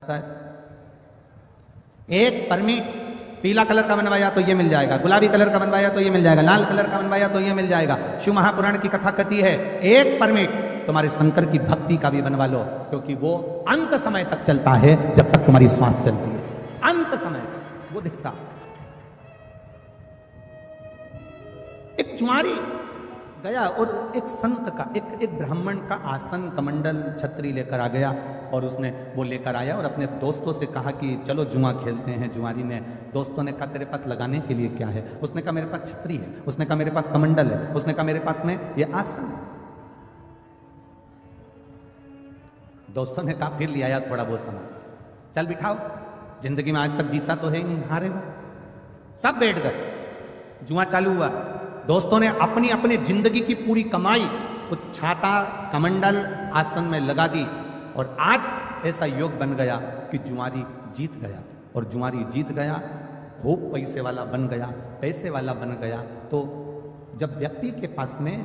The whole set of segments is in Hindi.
है। एक परमिट पीला कलर का बनवाया तो ये मिल जाएगा, गुलाबी कलर का बनवाया तो ये मिल जाएगा, लाल कलर का बनवाया तो ये मिल जाएगा। शिव महापुराण की कथा कहती है एक परमिट तुम्हारे शंकर की भक्ति का भी बनवा लो, क्योंकि वो अंत समय तक चलता है, जब तक तुम्हारी श्वास चलती है, अंत समय तक वो दिखता। एक चुमारी गया और एक संत का एक ब्राह्मण का आसन कमंडल छतरी लेकर आ गया, और उसने वो लेकर आया और अपने दोस्तों से कहा कि चलो जुआ खेलते हैं। जुआरी ने, दोस्तों ने कहा तेरे पास लगाने के लिए क्या है? उसने कहा मेरे पास छतरी है, उसने कहा मेरे पास कमंडल है, उसने कहा मेरे पास में ये आसन है। दोस्तों ने कहा फिर ले आया थोड़ा बहुत सामान, चल बिठाओ, जिंदगी में आज तक जीता तो है ही नहीं, हारेगा। सब बैठ गए, जुआ चालू हुआ। दोस्तों ने अपनी अपनी जिंदगी की पूरी कमाई उस छाता कमंडल आसन में लगा दी, और आज ऐसा योग बन गया कि जुआरी जीत गया, और जुआरी जीत गया, खूब पैसे वाला बन गया, पैसे वाला बन गया। तो जब व्यक्ति के पास में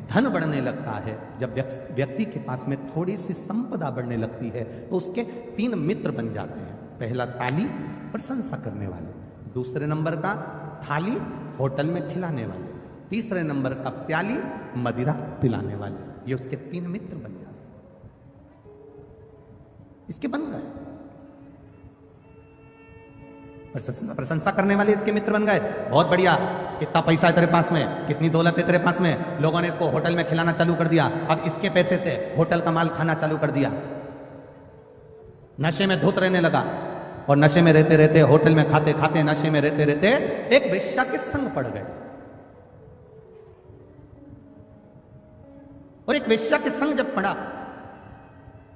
धन बढ़ने लगता है, जब व्यक्ति के पास में थोड़ी सी संपदा बढ़ने लगती है, तो उसके 3 मित्र बन जाते हैं। पहला ताली, प्रशंसा करने वाले, दूसरे नंबर का थाली, होटल में खिलाने वाले, तीसरे नंबर का प्याली, मदिरा पिलाने वाले। ये उसके 3 मित्र बन जाते, इसके बन गए। प्रशंसा करने वाले इसके मित्र बन गए, बहुत बढ़िया, कितना पैसा है तेरे पास में, कितनी दौलत है तेरे पास में। लोगों ने इसको होटल में खिलाना चालू कर दिया, अब इसके पैसे से होटल का माल खाना चालू कर दिया। नशे में धुत रहने लगा, और नशे में रहते रहते, होटल में खाते खाते, नशे में रहते रहते एक वेश्या के संग पड़ गए। और एक वेश्या के संग जब पड़ा,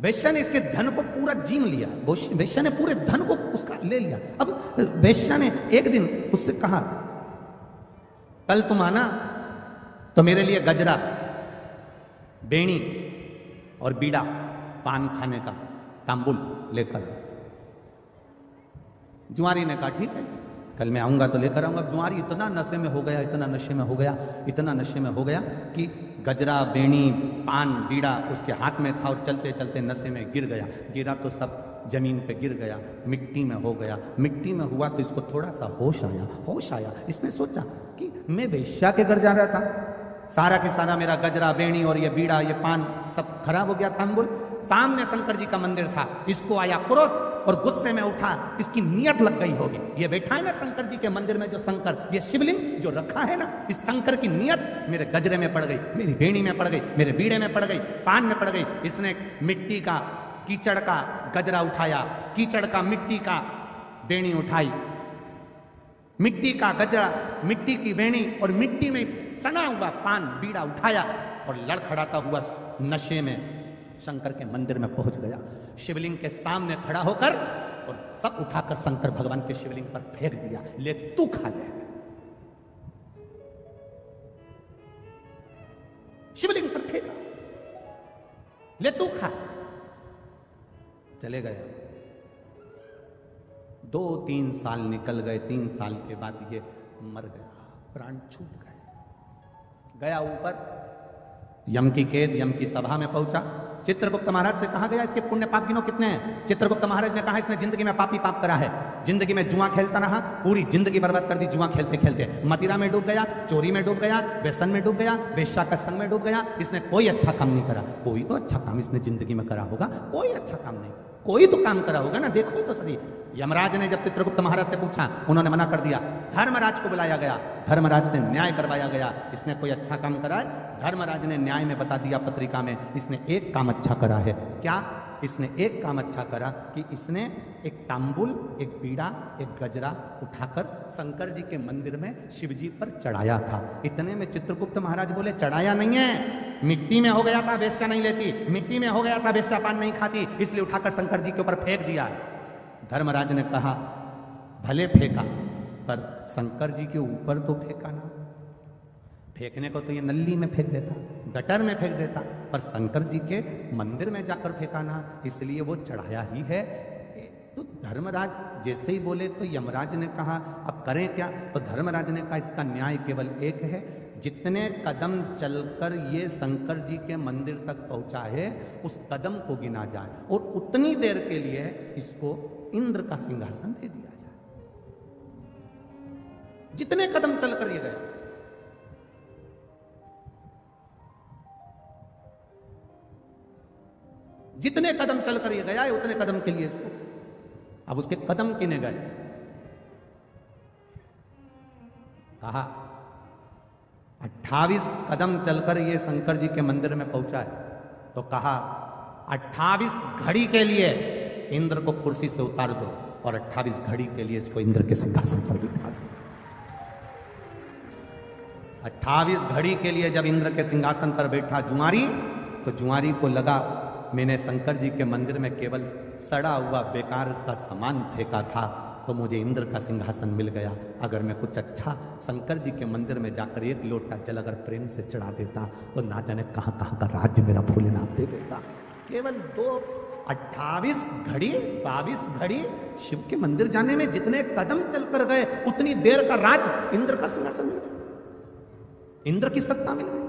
वेश्या ने इसके धन को पूरा जीम लिया, वेश्या ने पूरे धन को उसका ले लिया। अब वेश्या ने एक दिन उससे कहा कल तुम आना तो मेरे लिए गजरा, बेणी और बीड़ा, पान खाने का तांबुल लेकर। जुआरी ने कहा ठीक है, कल मैं आऊंगा तो लेकर आऊंगा। जुआरी इतना नशे में हो गया, इतना नशे में हो गया, इतना नशे में हो गया कि गजरा, बेणी, पान, बीड़ा उसके हाथ में था, और चलते चलते नशे में गिर गया। गिरा तो सब जमीन पे गिर गया, मिट्टी में हो गया। मिट्टी में हुआ तो इसको थोड़ा सा होश आया। इसने सोचा कि मैं वेश्या के घर जा रहा था, सारा के सारा मेरा गजरा, बेणी और ये बीड़ा, ये पान सब खराब हो गया, तांबुल। सामने शंकर जी का मंदिर था, इसको आया क्रोध और गुस्से में उठा, इसकी नियत लग गई होगी। ये बैठा है ना शंकर जी के मंदिर में, जो शंकर, ये शिवलिंग जो रखा है ना, इस शंकर की नियत मेरे गजरे में पड़ गई, मेरी बेणी में पड़ गई, मेरे बीड़े में पड़ गई, पान में पड़ गई। इसने मिट्टी का, कीचड़ का गजरा उठाया, कीचड़ का, मिट्टी का बेणी उठाई, मिट्टी का गजरा, मिट्टी की बेणी और मिट्टी में सना हुआ पान, बीड़ा उठाया, और लड़खड़ाता हुआ नशे में शंकर के मंदिर में पहुंच गया। शिवलिंग के सामने खड़ा होकर और सब उठाकर शंकर भगवान के शिवलिंग पर फेंक दिया, ले तू खा ले। शिवलिंग पर फेंका, ले तू खा। चले गए। 2-3 साल निकल गए, 3 साल के बाद ये मर गया, प्राण छूट गए। गया ऊपर, यम की कैद, यम की सभा में पहुंचा। चित्रगुप्त महाराज से कहा गया इसके पुण्य पाप गिनो कितने हैं। चित्रगुप्त महाराज ने कहा इसने जिंदगी में पापी पाप करा है, जिंदगी में जुआ खेलता रहा, पूरी जिंदगी बर्बाद कर दी जुआ खेलते खेलते। मदिरा में डूब गया, चोरी में डूब गया, व्यसन में डूब गया, वेश्या का संग में डूब गया। इसने कोई अच्छा काम नहीं करा। कोई तो अच्छा काम इसने जिंदगी में करा होगा, कोई अच्छा काम नहीं, कोई तो काम करा होगा ना, देखो तो सही। यमराज ने जब चित्रगुप्त महाराज से पूछा, उन्होंने मना कर दिया। धर्मराज को बुलाया गया, धर्मराज से न्याय करवाया गया, इसने कोई अच्छा काम करा है? धर्मराज ने न्याय में बता दिया पत्रिका में, इसने एक काम अच्छा करा है। क्या? इसने एक काम अच्छा करा कि इसने एक तांबुल, एक बीड़ा, एक गजरा उठाकर शंकर जी के मंदिर में शिव जी पर चढ़ाया था। इतने में चित्रगुप्त महाराज बोले चढ़ाया नहीं है, मिट्टी में हो गया था, वेश्या नहीं लेती, मिट्टी में हो गया था, वेश्या पान नहीं खाती, इसलिए उठाकर शंकर जी के ऊपर फेंक दिया। धर्मराज ने कहा भले फेंका, पर शंकर जी के ऊपर तो फेंका ना। फेंकने को तो ये नल्ली में फेंक देता, गटर में फेंक देता, पर शंकर जी के मंदिर में जाकर फेंका ना, इसलिए वो चढ़ाया ही है। तो धर्मराज जैसे ही बोले तो यमराज ने कहा अब करें क्या? तो धर्मराज ने कहा इसका न्याय केवल एक है, जितने कदम चलकर ये शंकर जी के मंदिर तक पहुंचा है उस कदम को गिना जाए और उतनी देर के लिए इसको इंद्र का सिंहासन दे दिया जाए। जितने कदम चलकर ये गया, जितने कदम चलकर ये गया है उतने कदम के लिए इसको, अब उसके कदम गिने गए। कहा 28 कदम चलकर ये शंकर जी के मंदिर में पहुंचा है, तो कहा 28 घड़ी के लिए इंद्र को कुर्सी से उतार दो और 28 घड़ी के लिए इसको इंद्र के सिंहासन पर बिठा दो। 28 घड़ी के लिए जब इंद्र के सिंहासन पर बैठा जुआरी, तो जुआरी को लगा मैंने शंकर जी के मंदिर में केवल सड़ा हुआ बेकार सा सामान फेंका था, तो मुझे इंद्र का सिंहासन मिल गया। अगर मैं कुछ अच्छा शंकर जी के मंदिर में जाकर एक लोटा जल अगर प्रेम से चढ़ा देता तो ना जाने कहां कहां का राज्य मेरा भोलेनाथ दे देता। केवल 28 घड़ी 22 घड़ी शिव के मंदिर जाने में जितने कदम चलकर गए उतनी देर का राज इंद्र का सिंहासन मिल गया, इंद्र की सत्ता मिल गई।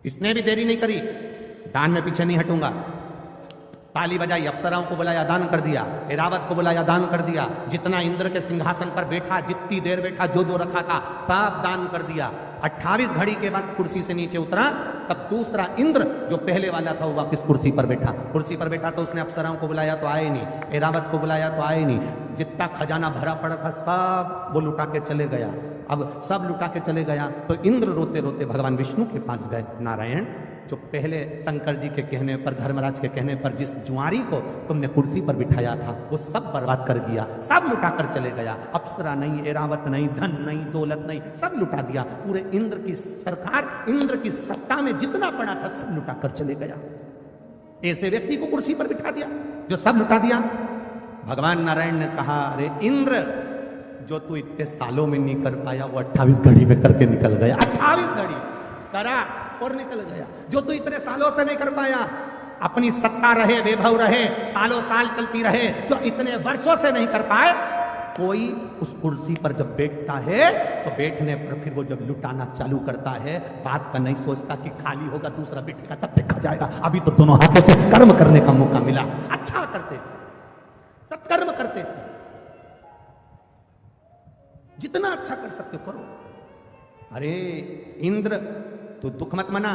इसने भी देरी नहीं करी, दान में पीछे नहीं हटूंगा। ताली बजाई, अप्सराओं को बुलाया, दान कर दिया। ऐरावत को बुलाया, दान कर दिया। जितना इंद्र के सिंहासन पर बैठा, जितनी देर बैठा, जो जो रखा था सब दान कर दिया। 28 घड़ी के बाद कुर्सी से नीचे उतरा, तब दूसरा इंद्र जो पहले वाला था वो वापस कुर्सी पर बैठा। कुर्सी पर बैठा तो उसने अप्सराओं को बुलाया तो आए नहीं, ऐरावत को बुलाया तो आए नहीं। जितना खजाना भरा पड़ा था सब वो लुटा के चले गया। अब सब लुटा के चले गया तो इंद्र रोते रोते भगवान विष्णु के पास गए। नारायण, जो पहले शंकर जी के कहने पर, धर्मराज के कहने पर जिस जुआरी को तुमने कुर्सी पर बिठाया था वो सब बर्बाद कर दिया, सब लुटा कर चले गया। अप्सरा नहीं, ऐरावत नहीं, धन नहीं, दौलत नहीं, सब लुटा दिया। पूरे इंद्र की सरकार, इंद्र की सत्ता में जितना पड़ा था सब लुटा कर चले गया। ऐसे व्यक्ति को कुर्सी पर बिठा दिया जो सब लुटा दिया। भगवान नारायण ने कहा, अरे इंद्र, जो तू इतने सालों में नहीं कर पाया वो 28 घड़ी में करके निकल गया। 28 घड़ी करा और निकल गया। जो तू इतने सालों से नहीं कर पाया, अपनी सत्ता रहे, वैभव रहे, सालों साल चलती रहे, जो इतने वर्षों से नहीं कर पाए, कोई उस कुर्सी पर जब बैठता है तो बैठने पर फिर वो जब लुटाना चालू करता है, बात का नहीं सोचता कि खाली होगा दूसरा बैठेगा तब देखा जाएगा। अभी तो दोनों हाथों से कर्म करने का मौका मिला। अच्छा करते थे, सत्कर्म करते थे, जितना अच्छा कर सकते हो करो। अरे इंद्र, तू दुख मत मना,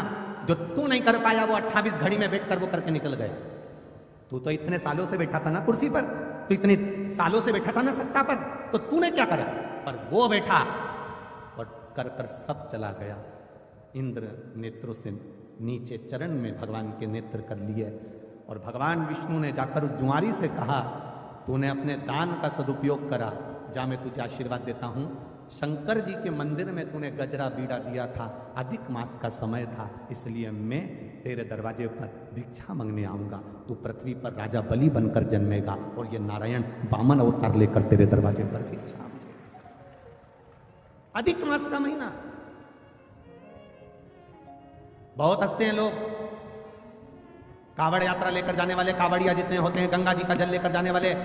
जो तू नहीं कर पाया वो 28 घड़ी में बैठकर वो करके निकल गया। तू तो इतने सालों से बैठा था ना कुर्सी पर, तू इतने सालों से बैठा था ना सत्ता पर, तो तूने क्या करा? पर वो बैठा और कर कर सब चला गया। इंद्र नेत्रों से नीचे चरण में भगवान के नेत्र कर लिए और भगवान विष्णु ने जाकर उस जुआरी से कहा, तूने अपने दान का सदुपयोग करा, जा मैं तुझे आशीर्वाद देता हूं। शंकर जी के मंदिर में तूने गजरा बीड़ा दिया था, अधिक मास का समय था, इसलिए मैं तेरे दरवाजे पर भिक्षा मांगने आऊंगा। तू पृथ्वी पर राजा बलि बनकर जन्मेगा और ये नारायण वामन अवतार लेकर तेरे दरवाजे पर भिक्षा मांगेगा। अधिक मास का महीना। बहुत हंसते हैं लोग, कावड़ यात्रा लेकर जाने वाले कावड़िया जितने होते हैं, गंगा जी का जल लेकर जाने वाले,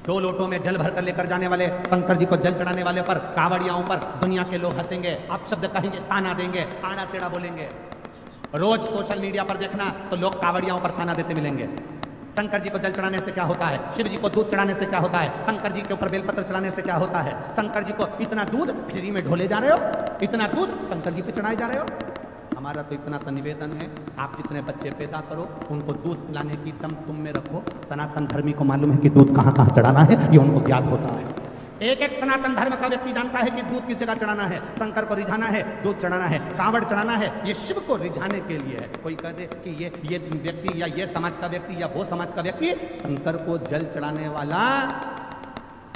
2 लोटों में जल भरकर लेकर जाने वाले, शंकर जी को जल चढ़ाने वाले पर, कावड़ियाओं पर दुनिया के लोग हंसेंगे, आप शब्द कहेंगे, ताना देंगे, आड़ा टेढ़ा बोलेंगे। रोज सोशल मीडिया पर देखना तो लोग कावड़ियाओं पर ताना देते मिलेंगे। शंकर जी को जल चढ़ाने से क्या होता है, शिव जी को दूध चढ़ाने से क्या होता है, शंकर जी के ऊपर बेलपत्र चढ़ाने से क्या होता है, शंकर जी को इतना दूध फ्री में ढोले जा रहे हो, इतना दूध शंकर जी पे चढ़ाए जा रहे हो। हमारा तो इतना सा निवेदन है, आप जितने बच्चे पैदा करो उनको दूध पिलाने की दम तुम में रखो। सनातन धर्मी को मालूम है कि दूध कहाँ कहाँ चढ़ाना है, ये उनको ज्ञात होता है। एक एक सनातन धर्म का व्यक्ति जानता है कि दूध किस जगह चढ़ाना है, शंकर को रिझाना है, दूध चढ़ाना है, कांवड़ चढ़ाना है, ये शिव को रिझाने के लिए है। कोई कह दे कि ये व्यक्ति या ये समाज का व्यक्ति या वो समाज का व्यक्ति, शंकर को जल चढ़ाने वाला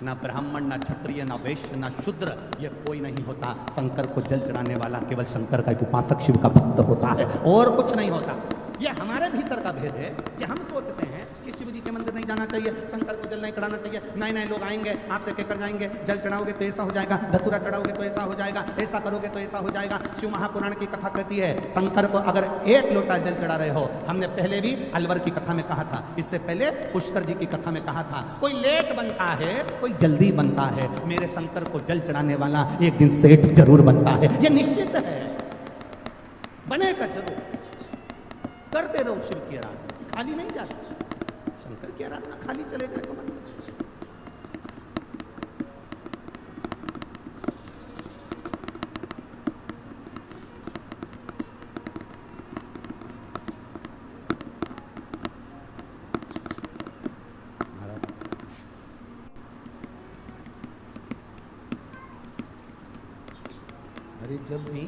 ना ब्राह्मण, ना क्षत्रिय, ना वैश्य, ना शूद्र, ये कोई नहीं होता। शंकर को जल चढ़ाने वाला केवल शंकर का एक उपासक, शिव का भक्त होता है, और कुछ नहीं होता। ये हमारे भीतर का भेद है कि हम सोचते हैं कि शिव जी के मंदिर नहीं जाना चाहिए, शंकर को जल नहीं चढ़ाना चाहिए, नए नए लोग आएंगे आपसे कहकर जाएंगे, जल चढ़ाओगे तो ऐसा हो जाएगा, धतूरा चढ़ाओगे तो ऐसा हो जाएगा, ऐसा करोगे तो ऐसा हो जाएगा। शिव महापुराण की कथा कहती है शंकर को अगर एक लोटा जल चढ़ा रहे हो, हमने पहले भी अलवर की कथा में कहा था, इससे पहले पुष्कर जी की कथा में कहा था, कोई लेट बनता है कोई जल्दी बनता है, मेरे शंकर को जल चढ़ाने वाला एक दिन सेठ जरूर बनता है, ये निश्चित है, बनेगा जरूर। करते रहो शिव की आराधना, खाली नहीं जाती, शंकर की आराधना खाली चले जाए तो मतलब अरे जब भी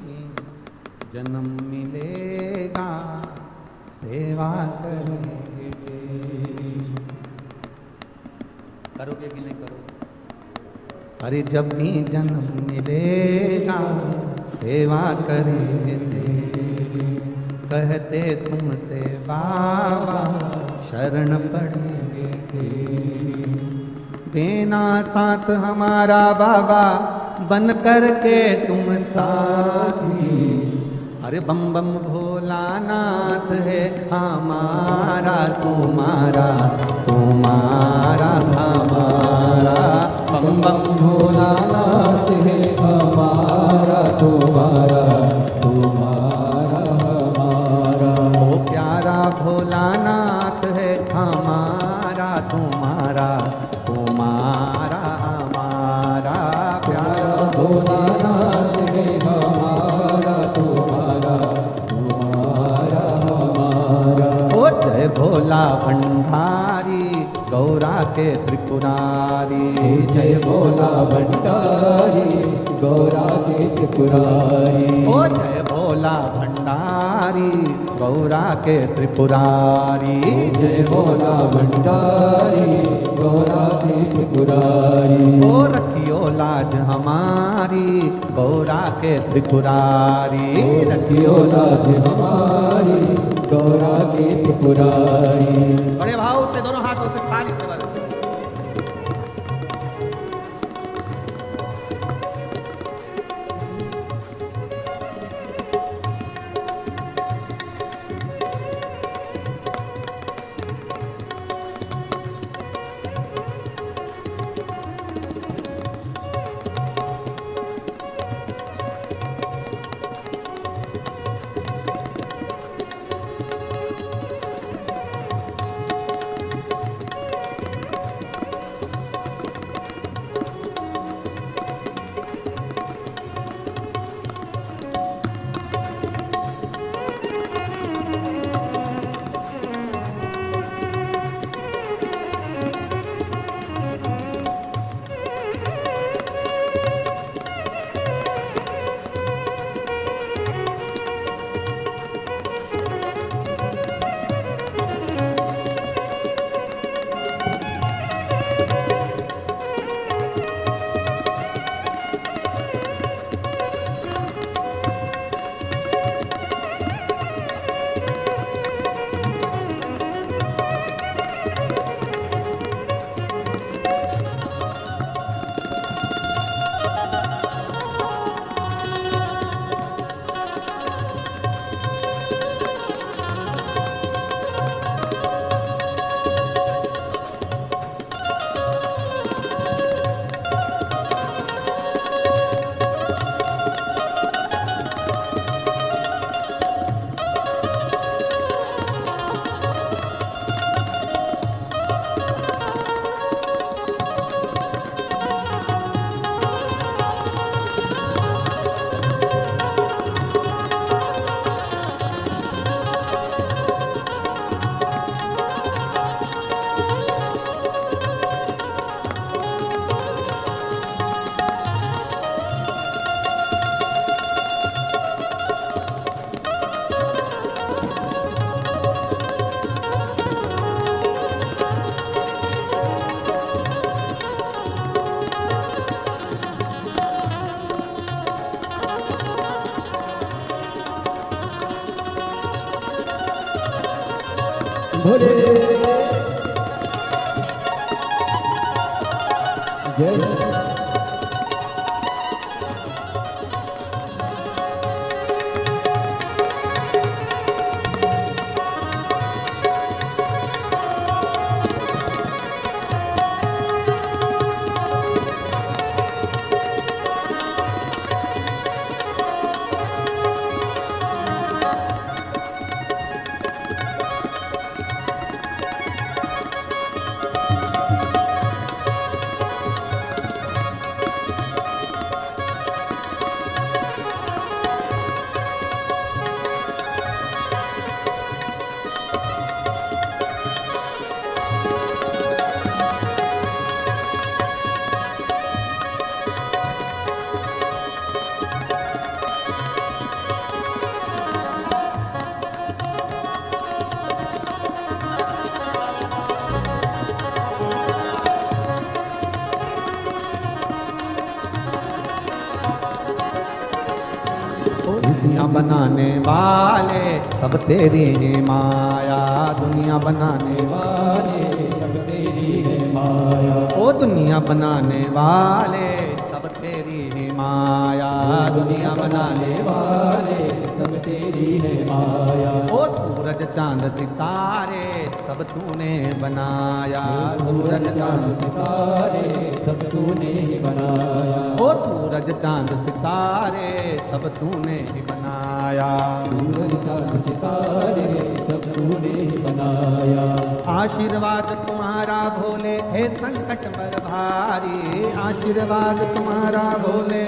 जन्म मिलेगा सेवा करेंगे, करोगे कि नहीं करोगे? अरे जब भी जन्म मिलेगा सेवा करेंगे, कहते तुमसे बाबा शरण पड़ेंगे, देना साथ हमारा बाबा बन करके तुम साथी। अरे बम बम भोलानाथ है हमारा तुम्हारा, तुम्हारा हमारा, बम बम भोलानाथ है हमारा तुम्हारा, तुम्हारा हमारा। ओ प्यारा भोलानाथ है हमारा तुम्हारा, तुम्हारा हमारा, प्यारा भोलानाथ है हमारा तुम्हारा, तुम्हारा हमारा। ओ जय भोला भंडारी गौरा के त्रिपुरारी, जय भोला भंडारी गौरा के त्रिपुरारी। ओ जय भोला भंडारी गौरा के त्रिपुरारी, जय भोला भंडारी गौरा के त्रिपुरारी। ओ रखियो लाज हमारी गौरा के त्रिपुरारी, रखियो लाज हमारी गौरा के त्रिपुरारी। बड़े भाव से दोनों हाथों से थाली से भर भोले जय दुनिया बनाने वाले सब तेरी ही माया, दुनिया बनाने वाले सब तेरी है माया, ओ दुनिया बनाने वाले सब तेरी ही माया, दुनिया बनाने वाले सब तेरी है माया, ओ सूरज चांद सितारे सब तूने बनाया, सूरज चांद सितारे सब तूने ही बनाया, ओ सूरज चांद सितारे सब तूने ही बनाया, सूरज चांद सितारे सब तूने ही बनाया, आशीर्वाद तुम्हारा भोले है संकट पर भारी, आशीर्वाद तुम्हारा भोले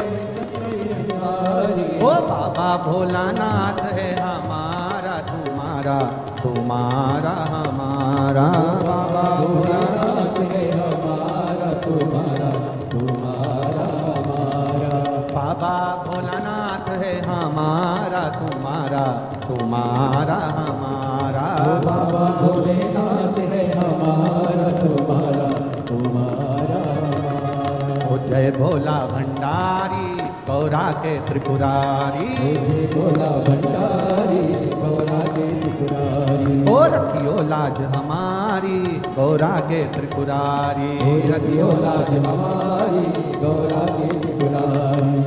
ओ बाबा भोलानाथ है हमारा तुम्हारा, तुम्हारा हमारा, बाबा भोलानाथ है हमारा तुम्हारा, तुम्हारा हमारा, बाबा भोलानाथ है हमारा तुम्हारा, तुम्हारा हमारा, बाबा भोलेनाथ है हमारा तुम्हारा, तुम्हारा हमारा, ओ जय भोला भंडारी गौरा के त्रिपुरारी, जय भोला भंडारी गौरा के त्रिपुरारी, ओ रखियो लाज हमारी गौरा के त्रिपुरारी, रखियो लाज हमारी गौरा के त्रिपुरारी,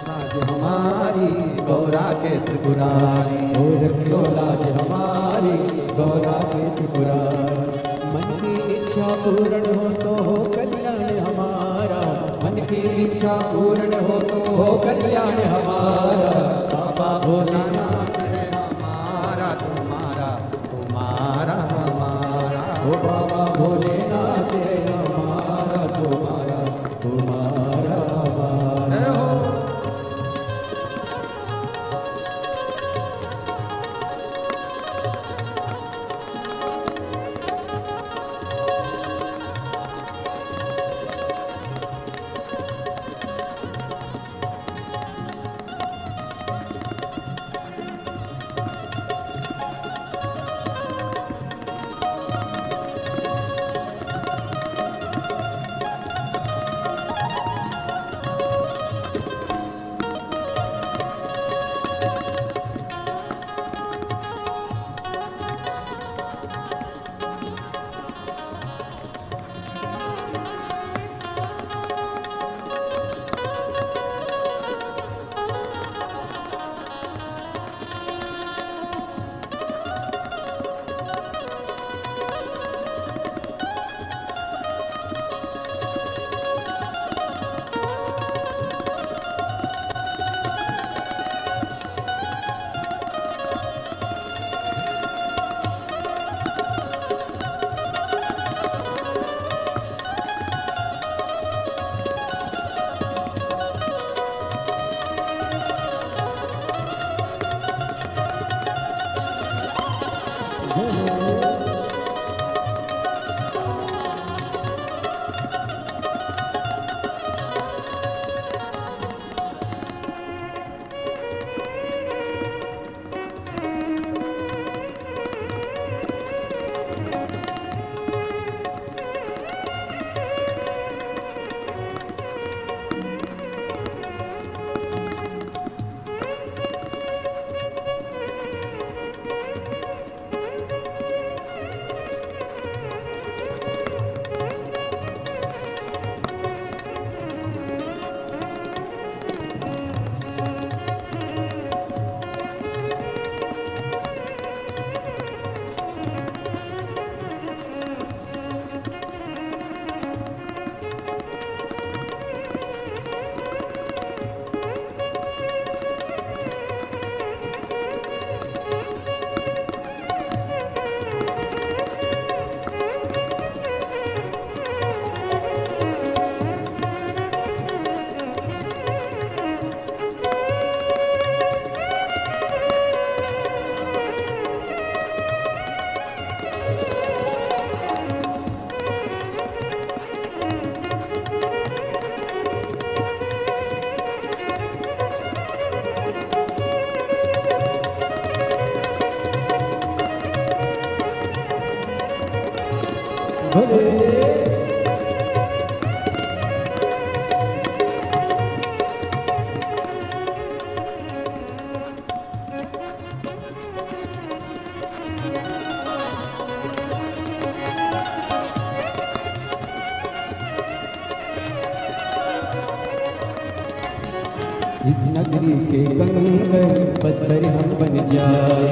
लाज हमारी गौरा के त्रिपुरारी, रखियो लाज हमारी गौरा के त्रिपुरारी, मन की इच्छा पूर्ण हो तो हो कल्याण हमारा, मन की इच्छा पूर्ण हो तो हो कल्याण हमारा, बाबा भोलानाथ है हमारा तुम्हारा, तुम्हारा हमारा, ओ बाबा भोलेनाथ है हमारा तुम्हारा, तुम्हारा हमारा, जय हो। इस नगरी के कंकर पत्थर हम बन जाए,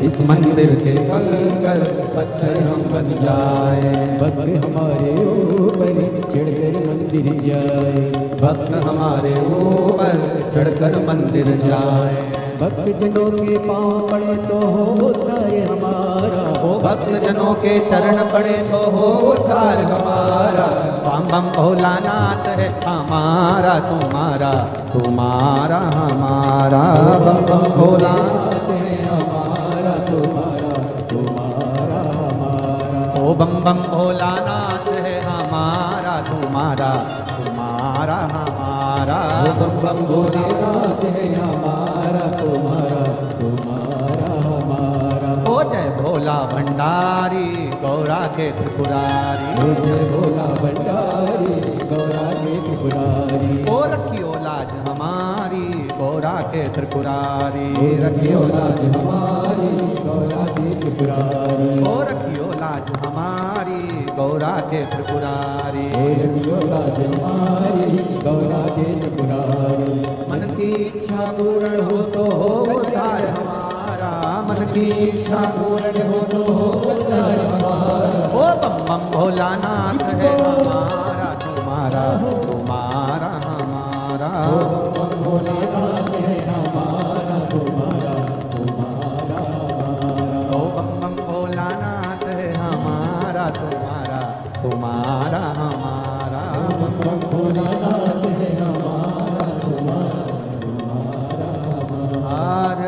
इस मंदिर के कंकर पत्थर हम बन जाए, भक्त हमारे ऊपर चढ़कर मंदिर जाए, भक्त हमारे ऊपर चढ़कर मंदिर जाए, भक्त जनों के पाँव पड़े तो हो उद्धार हमारा, ओ भक्त जनों के चरण पड़े तो हो उद्धार हमारा, बम बम भोलानाथ है हमारा तुम्हारा, तुम्हारा हमारा, बम बम भोलानाथ है हमारा तुम्हारा, तुम्हारा हमारा, ओ बम बम भोलानाथ है हमारा तुम्हारा, तुम्हारा हमारा, बम बम भोलानाथ है हमारा तुम्हारा, तुम्हारा हमारा। ओ जय भोला भंडारी गौरा के त्रिपुरारी, ओ जय भोला भंडारी गौरा के त्रिपुरारी, ओ रखियो लाज हमारी गौरा के त्रिपुरारी, ओ रखियो लाज हमारी गौरा के त्रिपुरारी, ओ रखियो लाज हमारी गौरा के त्रिपुरारी, ओ रखियो लाज हमारी गौरा के त्रिपुरारी। मन की इच्छा पूर्ण हो तो हो उद्धार हमारा, मन की इच्छा पूर्ण हो तो हो उद्धार हमारा, ओ बम बम भोलानाथ है हमारा तुम्हारा, तुम्हारा हमारा, ओ बम भोलानाथ है हमारा तुम्हारा, तुम्हारा हमारा, ओ बम बम भोलानाथ है हमारा तुम्हारा, तुम्हारा हमारा, बम बम भोलानाथ है हमारा तुम्हारा, तुम्हारा हमारा। हर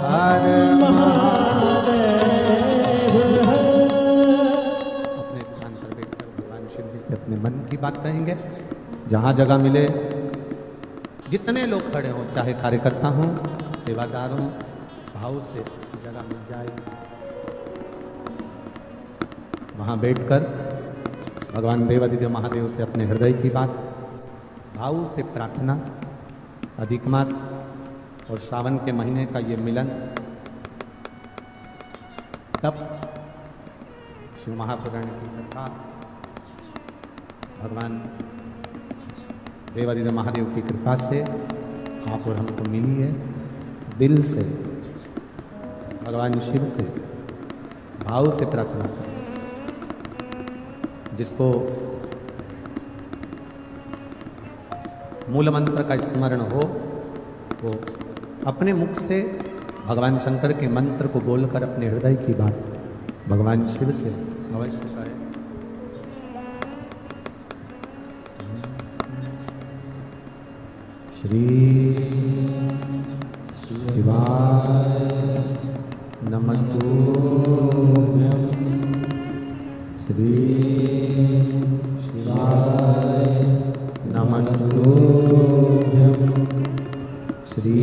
हर अपने स्थान पर बैठकर भगवान शिव जी से अपने मन की बात कहेंगे। जहाँ जगह मिले, जितने लोग खड़े हों, चाहे कार्यकर्ता हों, सेवादार हों, भाव से जगह मिल जाए, वहाँ बैठकर भगवान देवादिदेव महादेव से अपने हृदय की बात, भाव से प्रार्थना। अधिक मास और सावन के महीने का ये मिलन, तब शिव महापुराण की कथा भगवान देवादिदेव महादेव की कृपा से आप और हमको मिली है। दिल से भगवान शिव से भाव से प्रार्थना करें। जिसको मूल मंत्र का स्मरण हो, वो अपने मुख से भगवान शंकर के मंत्र को बोलकर अपने हृदय की बात भगवान शिव से अवश्य करें। श्री शिवाय नमस्तुभ्यं, श्री शिवाय नमस्तुभ्यं, श्री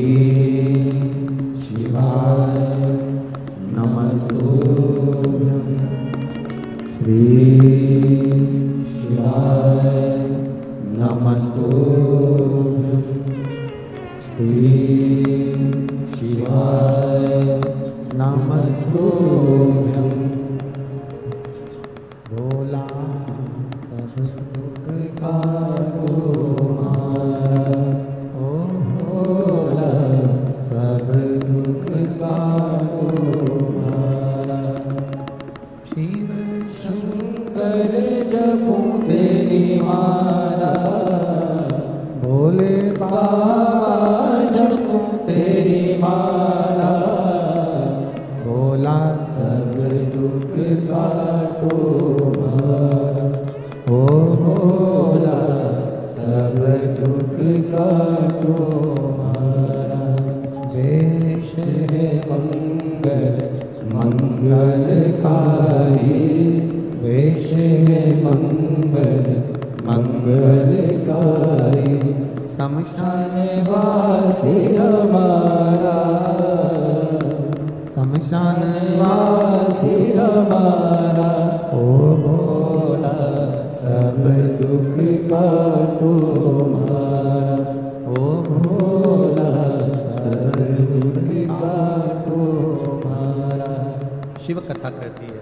शिवाय नमस्तुभ्यं, श्री शिवाय नमस्तुभ्यं, श्री शिवाय नमस्तुभ्यं। भोला सब दुख काटो मारा, ओ भोला सब दुख काटो मारा। शिव शंकर जपो तेरी माला, भोले बाबा जपो तेरी माला, भोला सब दुख काटो मारा, ओ भोला सब दुख काटो मारा। वेश है मंगल मंगलकारी, वेश है मंगल मंगलकारी। शमशान वासी हमारा, शमशान वासी हमारा, ओ भोला सब दुख काटो हमारा, ओ भोला सब दुख काटो हमारा। शिव कथा कहती है,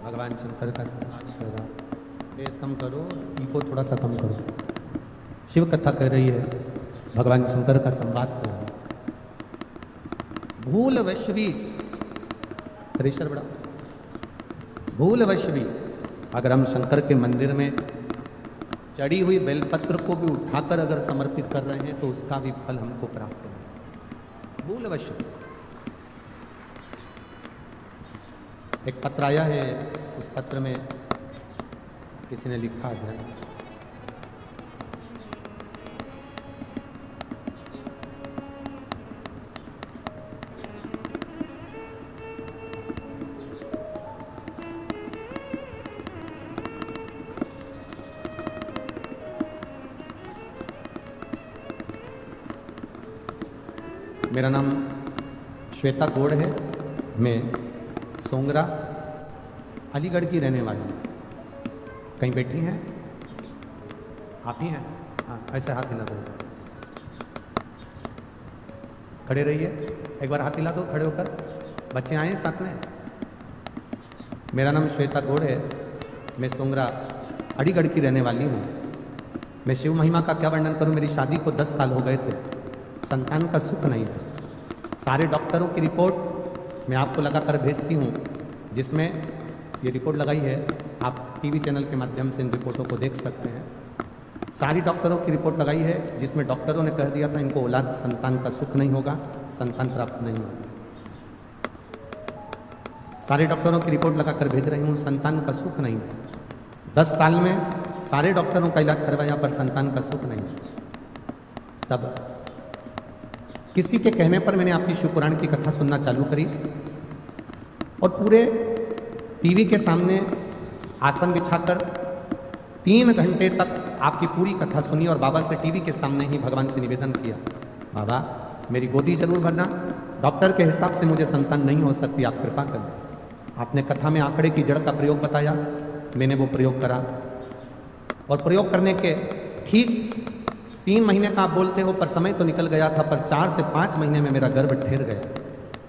भगवान शंकर का संवाद कर रहा, बेस कम करो, इनको थोड़ा सा कम करो। शिव कथा कह रही है, भगवान शंकर का संवाद कर रहा। भूलवश भी, प्रेशर बड़ा, भूलवश भी अगर हम शंकर के मंदिर में चढ़ी हुई बेलपत्र को भी उठाकर अगर समर्पित कर रहे हैं तो उसका भी फल हमको प्राप्त हो। भूलवश एक पत्र आया है, उस पत्र में किसी ने लिखा है, मेरा नाम श्वेता गौड़ है, मैं सोंगरा अलीगढ़ की रहने वाली हूँ। कहीं बैठी हैं आप ही हैं? हाँ, ऐसे हाथ हिला दो, खड़े रहिए, एक बार हाथ हिला दो खड़े होकर। बच्चे आए हैं साथ में? मेरा नाम श्वेता गौड़ है, मैं सोंगरा अलीगढ़ की रहने वाली हूँ। मैं शिव महिमा का क्या वर्णन करूँ। मेरी शादी को 10 साल हो गए थे, संतान का सुख नहीं था। सारे डॉक्टरों की रिपोर्ट मैं आपको लगाकर भेजती हूँ, जिसमें ये रिपोर्ट लगाई है, आप टीवी चैनल के माध्यम से इन रिपोर्टों को देख सकते हैं। सारी डॉक्टरों की रिपोर्ट लगाई है, जिसमें डॉक्टरों ने कह दिया था इनको औलाद संतान का सुख नहीं होगा, संतान प्राप्त नहीं होगा। सारे डॉक्टरों की रिपोर्ट लगाकर भेज रही हूँ, संतान का सुख नहीं था। 10 साल में सारे डॉक्टरों का इलाज करवाया पर संतान का सुख नहीं है। तब किसी के कहने पर मैंने आपकी शिव पुराण की कथा सुनना चालू करी और पूरे टीवी के सामने आसन बिछाकर 3 घंटे तक आपकी पूरी कथा सुनी और बाबा से टीवी के सामने ही भगवान से निवेदन किया, बाबा मेरी गोदी जरूर भरना, डॉक्टर के हिसाब से मुझे संतान नहीं हो सकती, आप कृपा कर दें। आपने कथा में आंकड़े की जड़ का प्रयोग बताया, मैंने वो प्रयोग करा और प्रयोग करने के ठीक 3 महीने का आप बोलते हो, पर समय तो निकल गया था, पर 4 से 5 महीने में मेरा गर्भ ठहर गया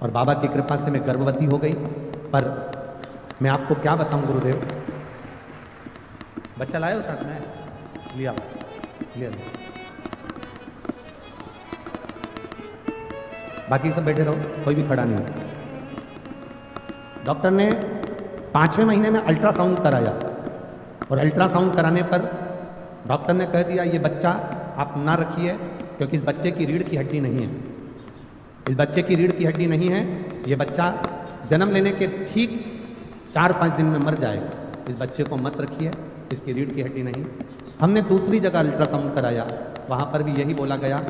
और बाबा की कृपा से मैं गर्भवती हो गई। पर मैं आपको क्या बताऊं गुरुदेव, बच्चा लाए हो साथ में? लिया लिया, बाकी सब बैठे रहो, कोई भी खड़ा नहीं है। डॉक्टर ने 5वें महीने में अल्ट्रासाउंड कराया और अल्ट्रासाउंड कराने पर डॉक्टर ने कह दिया ये बच्चा आप ना रखिए, क्योंकि इस बच्चे की रीढ़ की हड्डी नहीं है, इस बच्चे की रीढ़ की हड्डी नहीं है, ये बच्चा जन्म लेने के ठीक 4-5 दिन में मर जाएगा, इस बच्चे को मत रखिए, इसकी रीढ़ की हड्डी नहीं। हमने दूसरी जगह अल्ट्रासाउंड कराया, वहाँ पर भी यही बोला गया,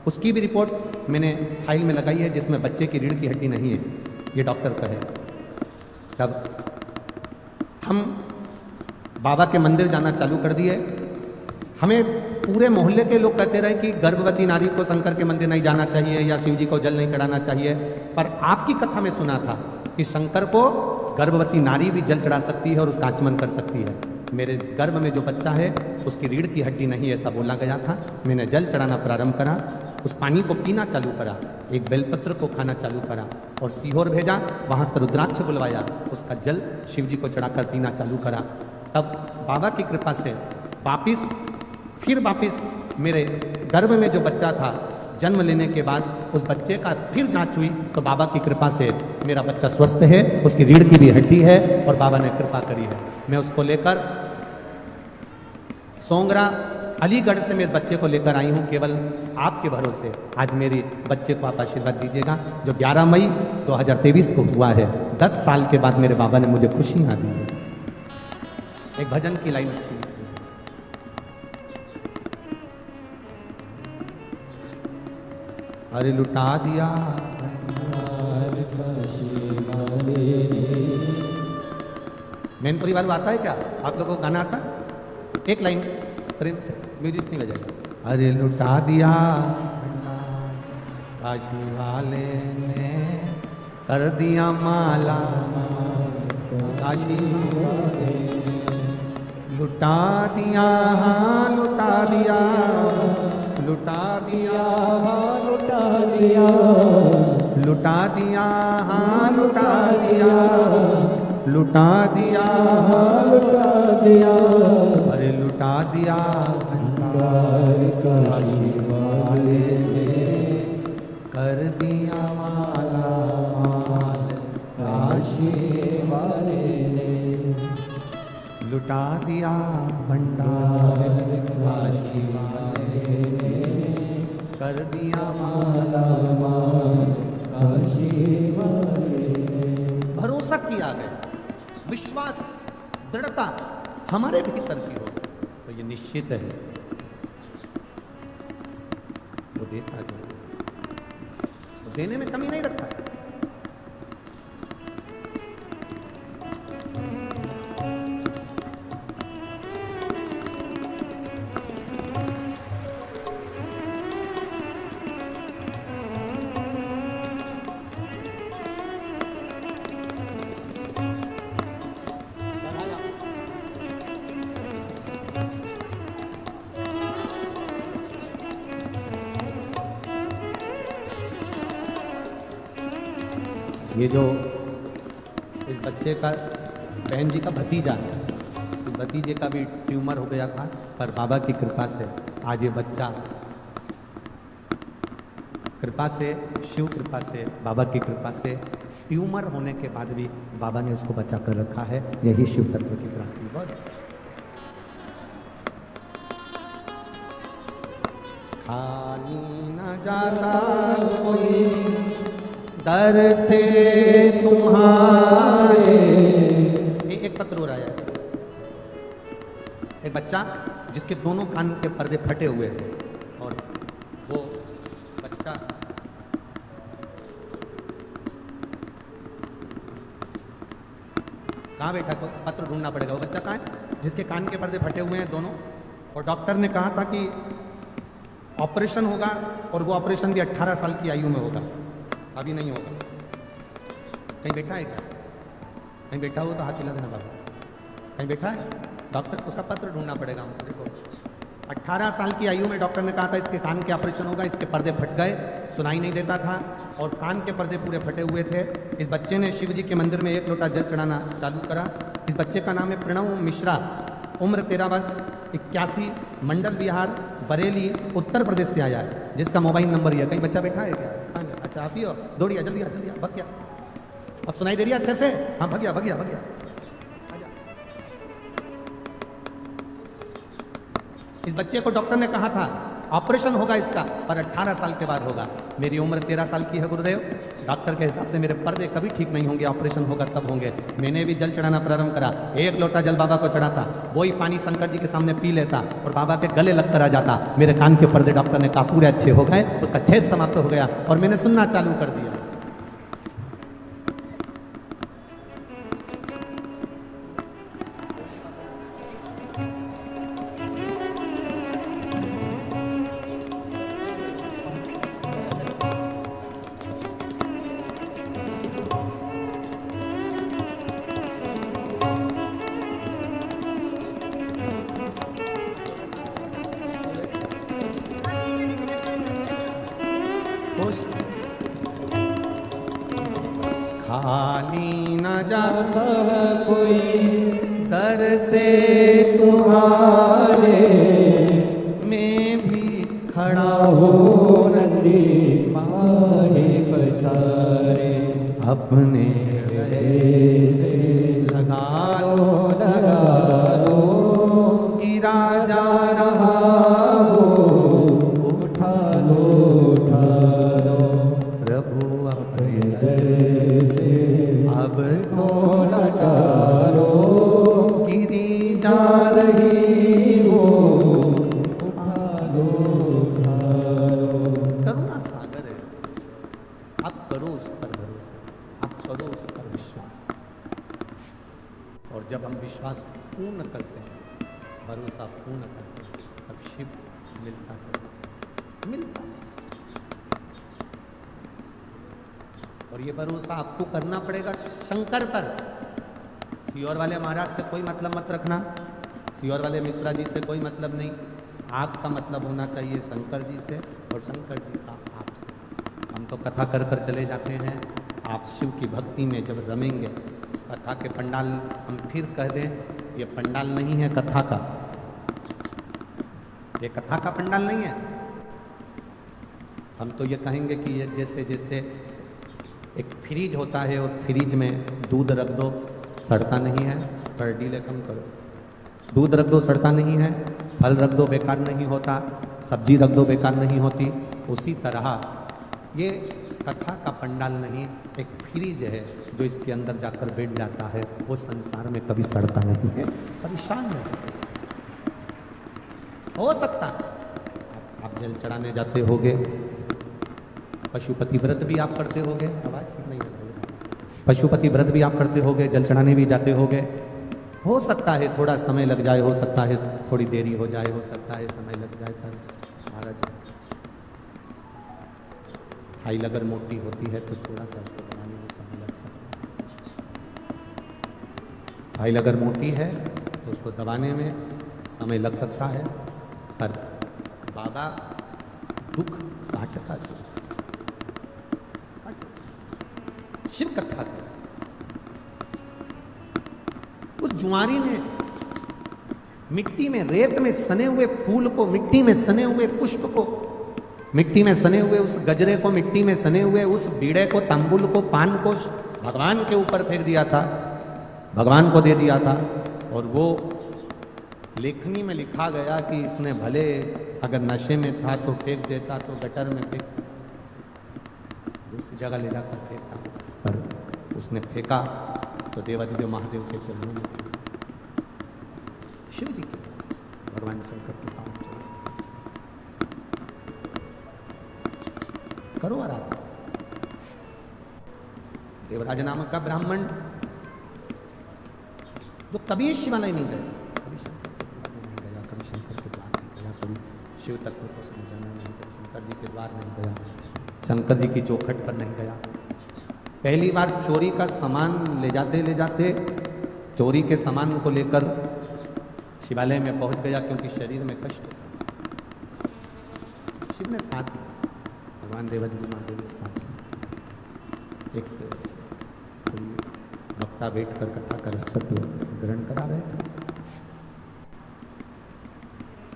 उसकी भी रिपोर्ट मैंने फाइल में लगाई है, जिसमें बच्चे की रीढ़ की हड्डी नहीं है, ये डॉक्टर कहे। तब हम बाबा के मंदिर जाना चालू कर दिए। हमें पूरे मोहल्ले के लोग कहते रहे कि गर्भवती नारी को शंकर के मंदिर नहीं जाना चाहिए या शिव जी को जल नहीं चढ़ाना चाहिए, पर आपकी कथा में सुना था कि शंकर को गर्भवती नारी भी जल चढ़ा सकती है और उसका आचमन कर सकती है। मेरे गर्भ में जो बच्चा है उसकी रीढ़ की हड्डी नहीं, ऐसा बोला गया था। मैंने जल चढ़ाना प्रारंभ करा, उस पानी को पीना चालू करा, एक बेलपत्र को खाना चालू करा और सीहोर भेजा, वहाँ से रुद्राक्ष बुलवाया, उसका जल शिव जी को चढ़ाकर पीना चालू करा। तब बाबा की कृपा से वापिस मेरे गर्भ में जो बच्चा था, जन्म लेने के बाद उस बच्चे का फिर जांच हुई तो बाबा की कृपा से मेरा बच्चा स्वस्थ है, उसकी रीढ़ की भी हड्डी है और बाबा ने कृपा करी है। मैं उसको लेकर सोंगरा अलीगढ़ से मैं इस बच्चे को लेकर आई हूँ, केवल आपके भरोसे। आज मेरे बच्चे को आप आशीर्वाद दीजिएगा, जो 11 मई 2023 को हुआ है। 10 साल के बाद मेरे बाबा ने मुझे खुशियाँ दी है। एक भजन की लाइन अच्छी, अरे लुटा दिया मैनपुरी वालों आता है क्या? आप लोगों को गाना आता? एक लाइन प्रेम से, म्यूजिक नहीं बजेगा। अरे लुटा दिया काशी वाले ने, कर दिया माला काशी वाले ने, लुटा दिया हाँ लुटा दिया, लुटा दिया हाँ लुटा दिया, लुटा दिया हाँ लुटा दिया, लुटा दिया हाँ लुटा दिया, अरे लुटा दिया भंडार काशी वाले ने कर दिया माला माल, काशी वाले ने लुटा दिया भंडार काशी वाले ने कर दिया माला माल काशी वाले ने। भरोसा किया गया, विश्वास दृढ़ता हमारे भीतर की हो तो ये निश्चित है वो देता जरूर है, वो देने में कमी नहीं रखता है। ये जो इस बच्चे का बहन जी का भतीजा है, इस भतीजे का भी ट्यूमर हो गया था, पर बाबा की कृपा से आज ये बच्चा, कृपा से, शिव कृपा से, बाबा की कृपा से ट्यूमर होने के बाद भी बाबा ने उसको बचा कर रखा है। यही शिव तत्व की प्राप्ति। बहुत खाली न जाता कोई दर से तुम्हारे। एक पत्र हो रहा है, एक बच्चा जिसके दोनों कान के पर्दे फटे हुए थे और वो बच्चा कहाँ बैठा, पत्र ढूंढना पड़ेगा। वो बच्चा कहाँ है जिसके कान के पर्दे फटे हुए हैं दोनों, और डॉक्टर ने कहा था कि ऑपरेशन होगा और वो ऑपरेशन भी 18 साल की आयु में होगा, अभी नहीं होगा। कहीं बैठा है क्या? कहीं बैठा हो तो हाथ हिला देना बाबू। कहीं बैठा है? डॉक्टर, उसका पत्र ढूंढना पड़ेगा हमको। देखो 18 साल की आयु में डॉक्टर ने कहा था इसके कान के ऑपरेशन होगा, इसके पर्दे फट गए, सुनाई नहीं देता था और कान के पर्दे पूरे फटे हुए थे। इस बच्चे ने शिव जी के मंदिर में 1 लोटा जल चढ़ाना चालू करा। इस बच्चे का नाम है प्रणव मिश्रा, उम्र 13 वर्ष, 81, मंडल विहार, बरेली, उत्तर प्रदेश से आया है, जिसका मोबाइल नंबर ये है। कहीं बच्चा बैठा है क्या? अच्छा आप ही हो, दौड़िया जल्दी आ, जल्दी आ, भग गया। अब सुनाई दे रही है अच्छे से? हाँ भग गया, भग गया, भग गया। आजा। इस बच्चे को डॉक्टर ने कहा था ऑपरेशन होगा इसका, पर 18 साल के बाद होगा। मेरी उम्र 13 साल की है गुरुदेव, डॉक्टर के हिसाब से मेरे पर्दे कभी ठीक नहीं होंगे, ऑपरेशन होगा तब होंगे। मैंने भी जल चढ़ाना प्रारंभ करा, 1 लोटा जल बाबा को चढ़ाता, वही पानी शंकर जी के सामने पी लेता और बाबा के गले लग कर आ जाता। मेरे कान के पर्दे डॉक्टर ने कहा पूरे अच्छे हो गए, उसका छेद समाप्त हो गया और मैंने सुनना चालू कर दिया। खाली न जाता कोई दर से तुम्हारे, मैं भी खड़ा हो नंदी पाहे पसारे, अपने गले से लगा लो, लगा लो, गिरा जा रहा हो, उठा लो, उठा लो, प्रभु अपने दर से अब तो लटारो, गिरी जा रही हो, उठा लो, उठा लो। करुणा सागर है, आप करो उस पर भरोसा, आप करो उस पर विश्वास। और जब हम विश्वास पूर्ण करते हैं, भरोसा पूर्ण करते हैं, तब शिव मिलता चला मिलता। और ये भरोसा आपको करना पड़ेगा शंकर पर। सियोर वाले महाराज से कोई मतलब मत रखना, सियोर वाले मिश्रा जी से कोई मतलब नहीं, आपका मतलब होना चाहिए शंकर जी से और शंकर जी का आपसे। हम तो कथा कर कर चले जाते हैं, आप शिव की भक्ति में जब रमेंगे, कथा के पंडाल, हम फिर कह दें ये पंडाल नहीं है कथा का, ये कथा का पंडाल नहीं है। हम तो ये कहेंगे कि ये जैसे जैसे एक फ्रीज होता है और फ्रीज में दूध रख दो सड़ता नहीं है, पर डीले कम करो, दूध रख दो सड़ता नहीं है, फल रख दो बेकार नहीं होता, सब्जी रख दो बेकार नहीं होती, उसी तरह ये कथा का पंडाल नहीं, एक फ्रीज है जो इसके अंदर जाकर बैठ जाता है, वो संसार में कभी सड़ता नहीं है, परेशान नहीं हो सकता। आप जल चढ़ाने जाते होगे, पशुपति व्रत भी आप करते होगे, आवाज ठीक नहीं लग रही है, पशुपति व्रत भी आप करते होगे, जल चढ़ाने भी जाते होगे, हो सकता है थोड़ा समय लग जाए, हो सकता है थोड़ी देरी हो जाए, हो सकता है समय लग जाए, पर महाराज फाइल अगर मोटी होती है तो थोड़ा सा उसको बनाने में समय लग सकता है, फाइल अगर मोटी है तो उसको दबाने में समय लग सकता है, पर बाबा दुख काटता जो शिव कथा कर, उस जुआरी ने मिट्टी में रेत में सने हुए फूल को, मिट्टी में सने हुए पुष्प को, मिट्टी में सने हुए उस गजरे को, मिट्टी में सने हुए उस बीड़े को, तंबुल को, पान को भगवान के ऊपर फेंक दिया था, भगवान को दे दिया था। और वो लेखनी में लिखा गया कि इसने भले अगर नशे में था तो फेंक देता, तो गटर में फेंक दूसरी जगह ले जाकर फेंकता, पर उसने फेंका तो देवादिदेव महादेव के चरणों में, शिव जी के पास, भगवान शंकर के पास चलो, करो आराधना। देवराज नामक का ब्राह्मण जो कभी शिवालय नहीं गया, कभी शंकर के द्वार नहीं गया, कभी शंकर के द्वार नहीं गया, कभी शिव तत्व को समझाना नहीं, कभी शंकर जी के द्वार नहीं गया, शंकर जी की चौखट पर नहीं गया। पहली बार चोरी का सामान ले जाते चोरी के सामान को लेकर शिवालय में पहुंच गया, क्योंकि शरीर में कष्ट था। शिव ने साथ लिया, भगवान देवादिदेव महादेव ने साथ लिया। एक कोई वक्ता बैठकर कथा का रसतत्व ग्रहण करा रहे थे,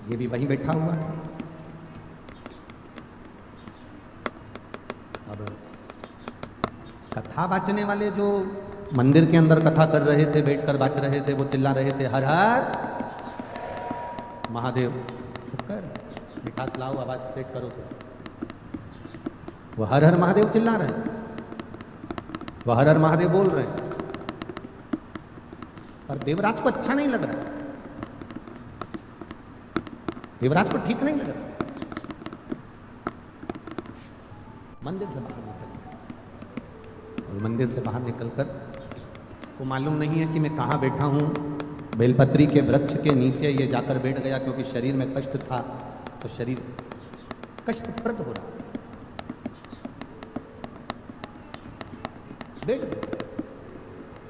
ये भी वहीं बैठा हुआ था। अब कथा बाचने वाले जो मंदिर के अंदर कथा कर रहे थे, बैठकर बाच रहे थे, वो चिल्ला रहे थे हर हर महादेव, कर मिठास लाओ, आवाज सेट करो, तो वो हर हर महादेव चिल्ला रहे हैं, वो हर हर महादेव बोल रहे हैं, पर देवराज को अच्छा नहीं लग रहा है, देवराज को ठीक नहीं लग रहा, मंदिर से बाहर निकल गया। और मंदिर से बाहर निकलकर उसको मालूम नहीं है कि मैं कहाँ बैठा हूँ, बेलपत्री के वृक्ष के नीचे ये जाकर बैठ गया, क्योंकि शरीर में कष्ट था, तो शरीर कष्टप्रद हो रहा, बैठ गया,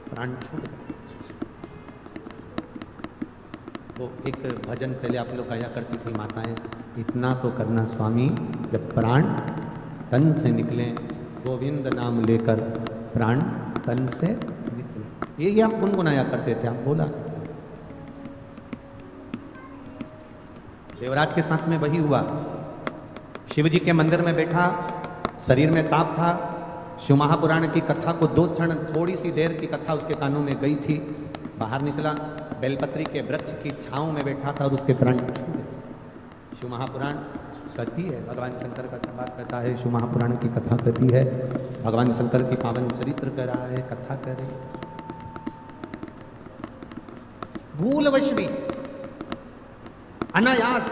प्राण छूट गया। तो एक भजन पहले आप लोग गाया करती थी माताएं, इतना तो करना स्वामी जब प्राण तन से निकले, गोविंद नाम लेकर प्राण तन से निकले, ये आप गुनगुनाया करते थे, आप बोला करते थे। देवराज के साथ में वही हुआ, शिव जी के मंदिर में बैठा, शरीर में ताप था, शिव महापुराण की कथा को 2 क्षण, थोड़ी सी देर की कथा उसके कानों में गई थी, बाहर निकला, बेलपत्री के वृक्ष की छांव में बैठा था और उसके प्राण छूट गए। शिव महापुराण कहती है, भगवान शंकर का संवाद कहता है, शिव महापुराण की कथा कहती है, भगवान शंकर की पावन चरित्र कह रहा है, कथा कह रहे, भूलवश भी अनायास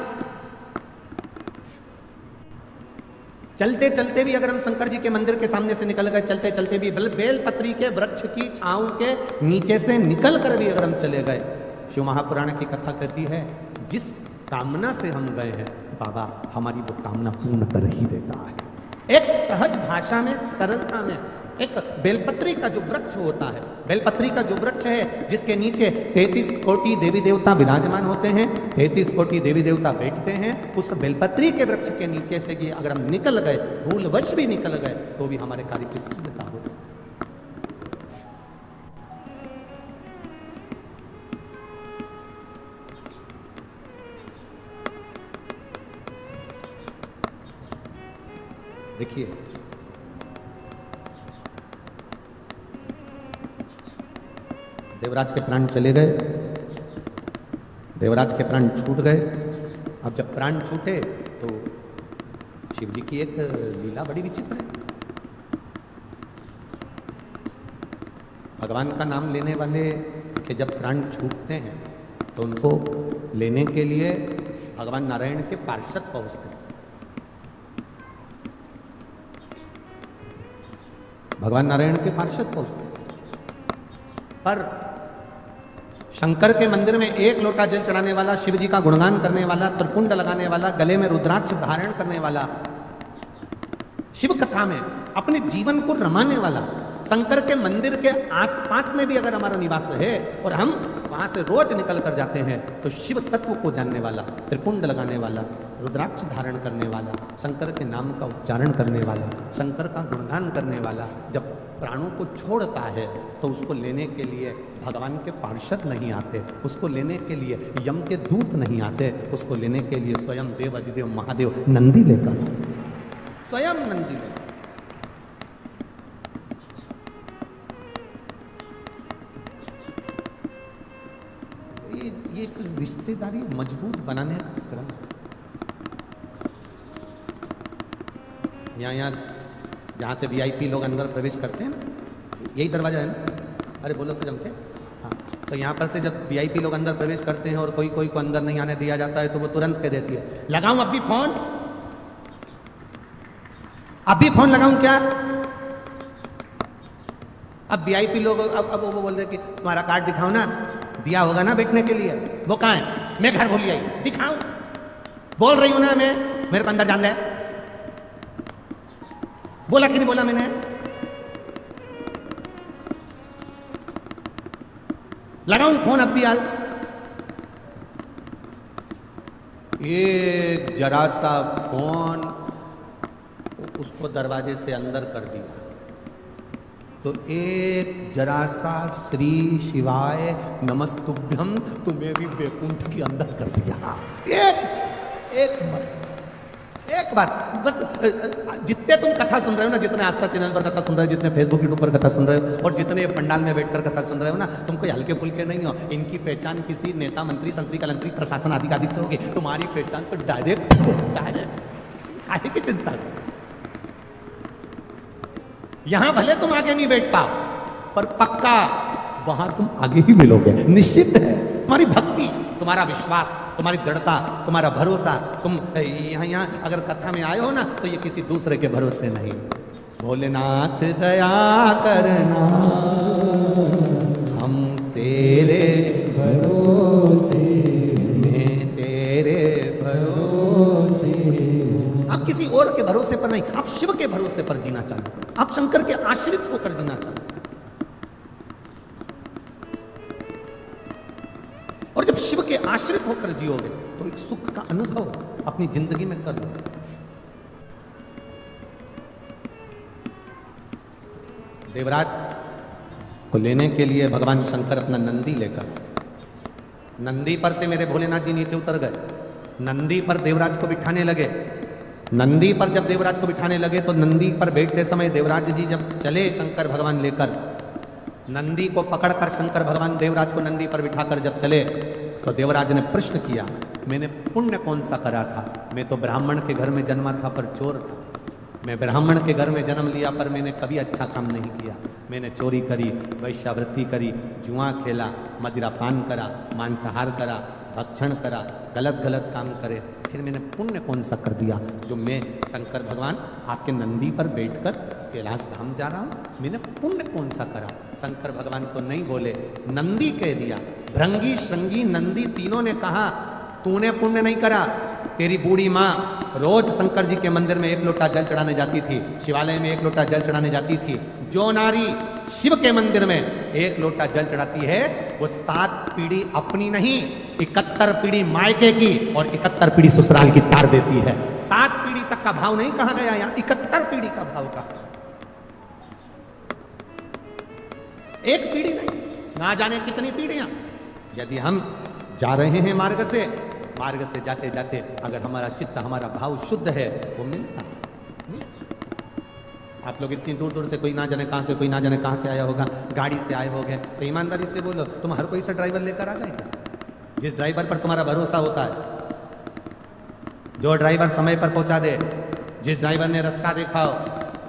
चलते चलते भी अगर हम शंकर जी के मंदिर के सामने से निकल गए, चलते चलते भी बेलपत्री के वृक्ष की छांव के नीचे से निकल कर भी अगर हम चले गए, शिव महापुराण की कथा कहती है, जिस कामना से हम गए हैं बाबा हमारी वो कामना पूर्ण कर ही देता है। एक सहज भाषा में, सरलता में, एक बेलपत्री का जो वृक्ष होता है, बेलपत्री का जो वृक्ष है जिसके नीचे 33 कोटि देवी देवता विराजमान होते हैं, 33 कोटि देवी देवता बैठते हैं, उस बेलपत्री के वृक्ष के नीचे से कि अगर हम निकल गए, भूलवश भी निकल गए, तो भी हमारे कार्य की सिद्धता हो जाती है। देखिए, देवराज के प्राण चले गए, देवराज के प्राण छूट गए। अब जब प्राण छूटे तो शिव जी की एक लीला बड़ी विचित्र है। भगवान का नाम लेने वाले के जब प्राण छूटते हैं तो उनको लेने के लिए भगवान नारायण के पार्षद पहुंचते हैं। भगवान नारायण के पार्षद पहुंचते हैं, पर शंकर के मंदिर में एक लोटा जल चढ़ाने वाला, शिव जी का गुणगान करने वाला, त्रिपुंड लगाने वाला, गले में रुद्राक्ष धारण करने वाला, शिव कथा में अपने जीवन को रमाने वाला, शंकर के मंदिर के आसपास में भी अगर हमारा निवास है और हम वहां से रोज निकल कर जाते हैं, तो शिव तत्व को जानने वाला, त्रिपुंड लगाने वाला, रुद्राक्ष धारण करने वाला, शंकर के नाम का उच्चारण करने वाला, शंकर का गुणगान करने वाला जब प्राणों को छोड़ता है तो उसको लेने के लिए भगवान के पार्षद नहीं आते, उसको लेने के लिए यम के दूत नहीं आते, उसको लेने के लिए स्वयं देव अधिदेव महादेव नंदी लेकर, स्वयं नंदी लेकर। ये एक रिश्तेदारी मजबूत बनाने का क्रम है। यहाँ जहाँ से वीआईपी लोग अंदर प्रवेश करते हैं ना, यही दरवाजा है ना, अरे बोलो तो जमके, हाँ, तो यहाँ पर से जब वीआईपी लोग अंदर प्रवेश करते हैं और कोई कोई को अंदर नहीं आने दिया जाता है, तो वो तुरंत कह देती है, लगाऊं अभी फोन, अभी फोन लगाऊं क्या? अब वीआईपी लोग अब वो बोल रहे कि तुम्हारा कार्ड दिखाओ ना, दिया होगा ना बैठने के लिए, वो कहाँ है? मैं घर भूल आई, दिखाऊं? बोल रही हूं ना मैं, मेरे को अंदर जाना है। बोला कि नहीं बोला मैंने? लगाऊं फोन अब भी यार? एक जरा सा फोन उसको दरवाजे से अंदर कर दिया, तो एक जरा सा श्री शिवाय नमस्तुभ्यम तुम्हें भी बैकुंठ के अंदर कर दिया। एक बार बस, जितने तुम कथा सुन रहे हो ना, जितने आस्था चैनल पर कथा सुन रहे हो, जितने फेसबुक यूट्यूब पर कथा सुन रहे हो, और जितने पंडाल में बैठकर कथा सुन रहे हो ना, तुम कोई हल्के फुल्के नहीं हो। इनकी पहचान किसी नेता, मंत्री, संतरी, कलंतरी, प्रशासन आदि से होगी। तुम्हारी पहचान तो डायरेक्ट काहे की चिंता करो। यहां भले तुम आगे नहीं बैठ पाओ, पर पक्का वहां तुम आगे ही मिलोगे, निश्चित है। तुम्हारी भक्ति, तुम्हारा विश्वास, तुम्हारी दृढ़ता, तुम्हारा भरोसा, तुम यहाँ अगर कथा में आए हो ना, तो ये किसी दूसरे के भरोसे नहीं। भोलेनाथ दया करना, हम तेरे भरोसे, मैं तेरे भरोसे। आप किसी और के भरोसे पर नहीं, आप शिव के भरोसे पर जीना चालू करो, आप शंकर के आश्रित होकर जीना चालू करो। और जब शिव के आश्रित होकर जियोगे तो एक सुख का अनुभव अपनी जिंदगी में कर लो। देवराज को लेने के लिए भगवान शंकर अपना नंदी लेकर, नंदी पर से मेरे भोलेनाथ जी नीचे उतर गए, नंदी पर देवराज को बिठाने लगे। नंदी पर जब देवराज को बिठाने लगे तो नंदी पर बैठते समय देवराज जी जब चले शंकर भगवान लेकर, नंदी को पकड़कर शंकर भगवान देवराज को नंदी पर बिठाकर जब चले, तो देवराज ने प्रश्न किया, मैंने पुण्य कौन सा करा था? मैं तो ब्राह्मण के घर में जन्मा था पर चोर था। मैं ब्राह्मण के घर में जन्म लिया पर मैंने कभी अच्छा काम नहीं किया। मैंने चोरी करी, वैश्यावृत्ति करी, जुआ खेला, मदिरापान करा, मांसाहार करा, भक्षण करा, गलत गलत काम करे। फिर मैंने पुण्य कौन सा कर दिया जो मैं शंकर भगवान आपके नंदी पर बैठकर कैलाश धाम जा रहा हूँ? मैंने पुण्य कौन सा करा? शंकर भगवान तो नहीं बोले, नंदी कह दिया। भृंगी, श्रृंगी, नंदी तीनों ने कहा, तूने पुण्य नहीं करा, तेरी बूढ़ी माँ रोज शंकर जी के मंदिर में 1 लोटा जल चढ़ाने जाती थी, शिवालय में 1 लोटा जल चढ़ाने जाती थी। जो नारी शिव के मंदिर में 1 लोटा जल चढ़ाती है वो 7 पीढ़ी अपनी नहीं, 71 पीढ़ी मायके की और 71 पीढ़ी ससुराल की तार देती है। 7 पीढ़ी तक का भाव नहीं कहा गया, यहां 71 पीढ़ी का भाव कहा। एक पीढ़ी नहीं, ना जाने कितनी पीढ़ियां। यदि हम जा रहे हैं मार्ग से जाते जाते अगर हमारा चित्त, हमारा भाव शुद्ध है, वो मिलता है। आप लोग इतनी दूर दूर से, कोई ना जाने कहां से, कोई ना जाने कहां से आया होगा, गाड़ी से आए होगे, तो ईमानदारी से बोलो, तुम हर कोई से ड्राइवर लेकर आ गए क्या? जिस ड्राइवर पर तुम्हारा भरोसा होता है, जो ड्राइवर समय पर पहुंचा दे, जिस ड्राइवर ने रास्ता देखा हो,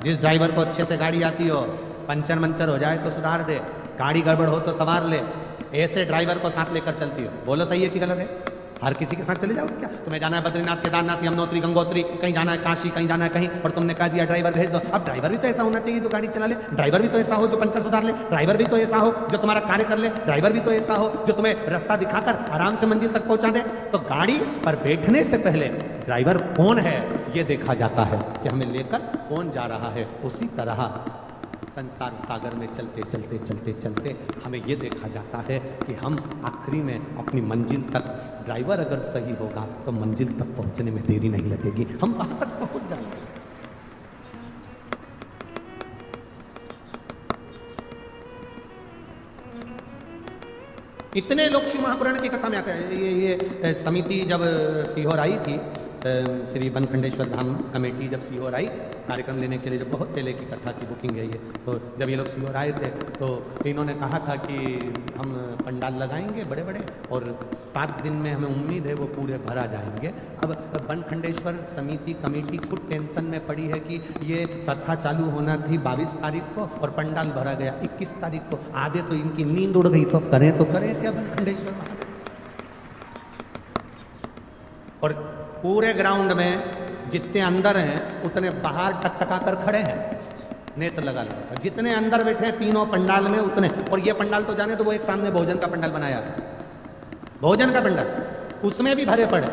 जिस ड्राइवर को अच्छे से गाड़ी आती हो, पंचर मंचर हो जाए तो सुधार दे, गाड़ी गड़बड़ हो तो संवार ले, ऐसे ड्राइवर को साथ लेकर चलती हो। बोलो सही है कि गलत है? हर किसी के साथ चले जाओगे क्या? तुम्हें जाना है बद्रीनाथ, केदारनाथ, यमुनोत्री, गंगोत्री, कहीं जाना है काशी, कहीं जाना है कहीं, और तुमने कह दिया ड्राइवर भेज दो। अब ड्राइवर भी तो ऐसा होना चाहिए जो गाड़ी चला ले, ड्राइवर भी तो ऐसा हो जो पंचर सुधार ले, ड्राइवर भी तो ऐसा हो जो तुम्हारा कार्य कर ले, ड्राइवर भी तो ऐसा हो जो तुम्हें रास्ता दिखाकर आराम से मंजिल तक पहुंचा दे। तो गाड़ी पर बैठने से पहले ड्राइवर कौन है ये देखा जाता है कि हमें लेकर कौन जा रहा है। उसी तरह संसार सागर में चलते चलते चलते चलते हमें ये देखा जाता है कि हम आखिरी में अपनी मंजिल तक, ड्राइवर अगर सही होगा तो मंजिल तक पहुंचने में देरी नहीं लगेगी, हम वहां तक पहुंच जाएंगे। इतने लोग शिव महापुराण की कथा में आते हैं। ये समिति जब सीहोर आई थी, श्री बनखंडेश्वर धाम कमेटी जब सीहोर आई कार्यक्रम लेने के लिए, जब बहुत पहले की कथा की बुकिंग है ये, तो जब ये लोग सीहोर आए थे तो इन्होंने कहा था कि हम पंडाल लगाएंगे बड़े बड़े और 7 दिन में हमें उम्मीद है वो पूरे भरा जाएंगे। अब बनखंडेश्वर समिति कमेटी खुद टेंशन में पड़ी है कि ये कथा चालू होना थी 22 तारीख को और पंडाल भरा गया 21 तारीख को। आधे तो इनकी नींद उड़ गई, तो करें क्या बनखंडेश्वर महादेव। और पूरे ग्राउंड में जितने अंदर हैं उतने बाहर टकटका कर खड़े हैं, नेत्र लगा लेकर। जितने अंदर बैठे हैं तीनों पंडाल में उतने, और ये पंडाल तो जाने तो वो एक सामने भोजन का पंडाल बनाया था, भोजन का पंडाल, उसमें भी भरे पड़े।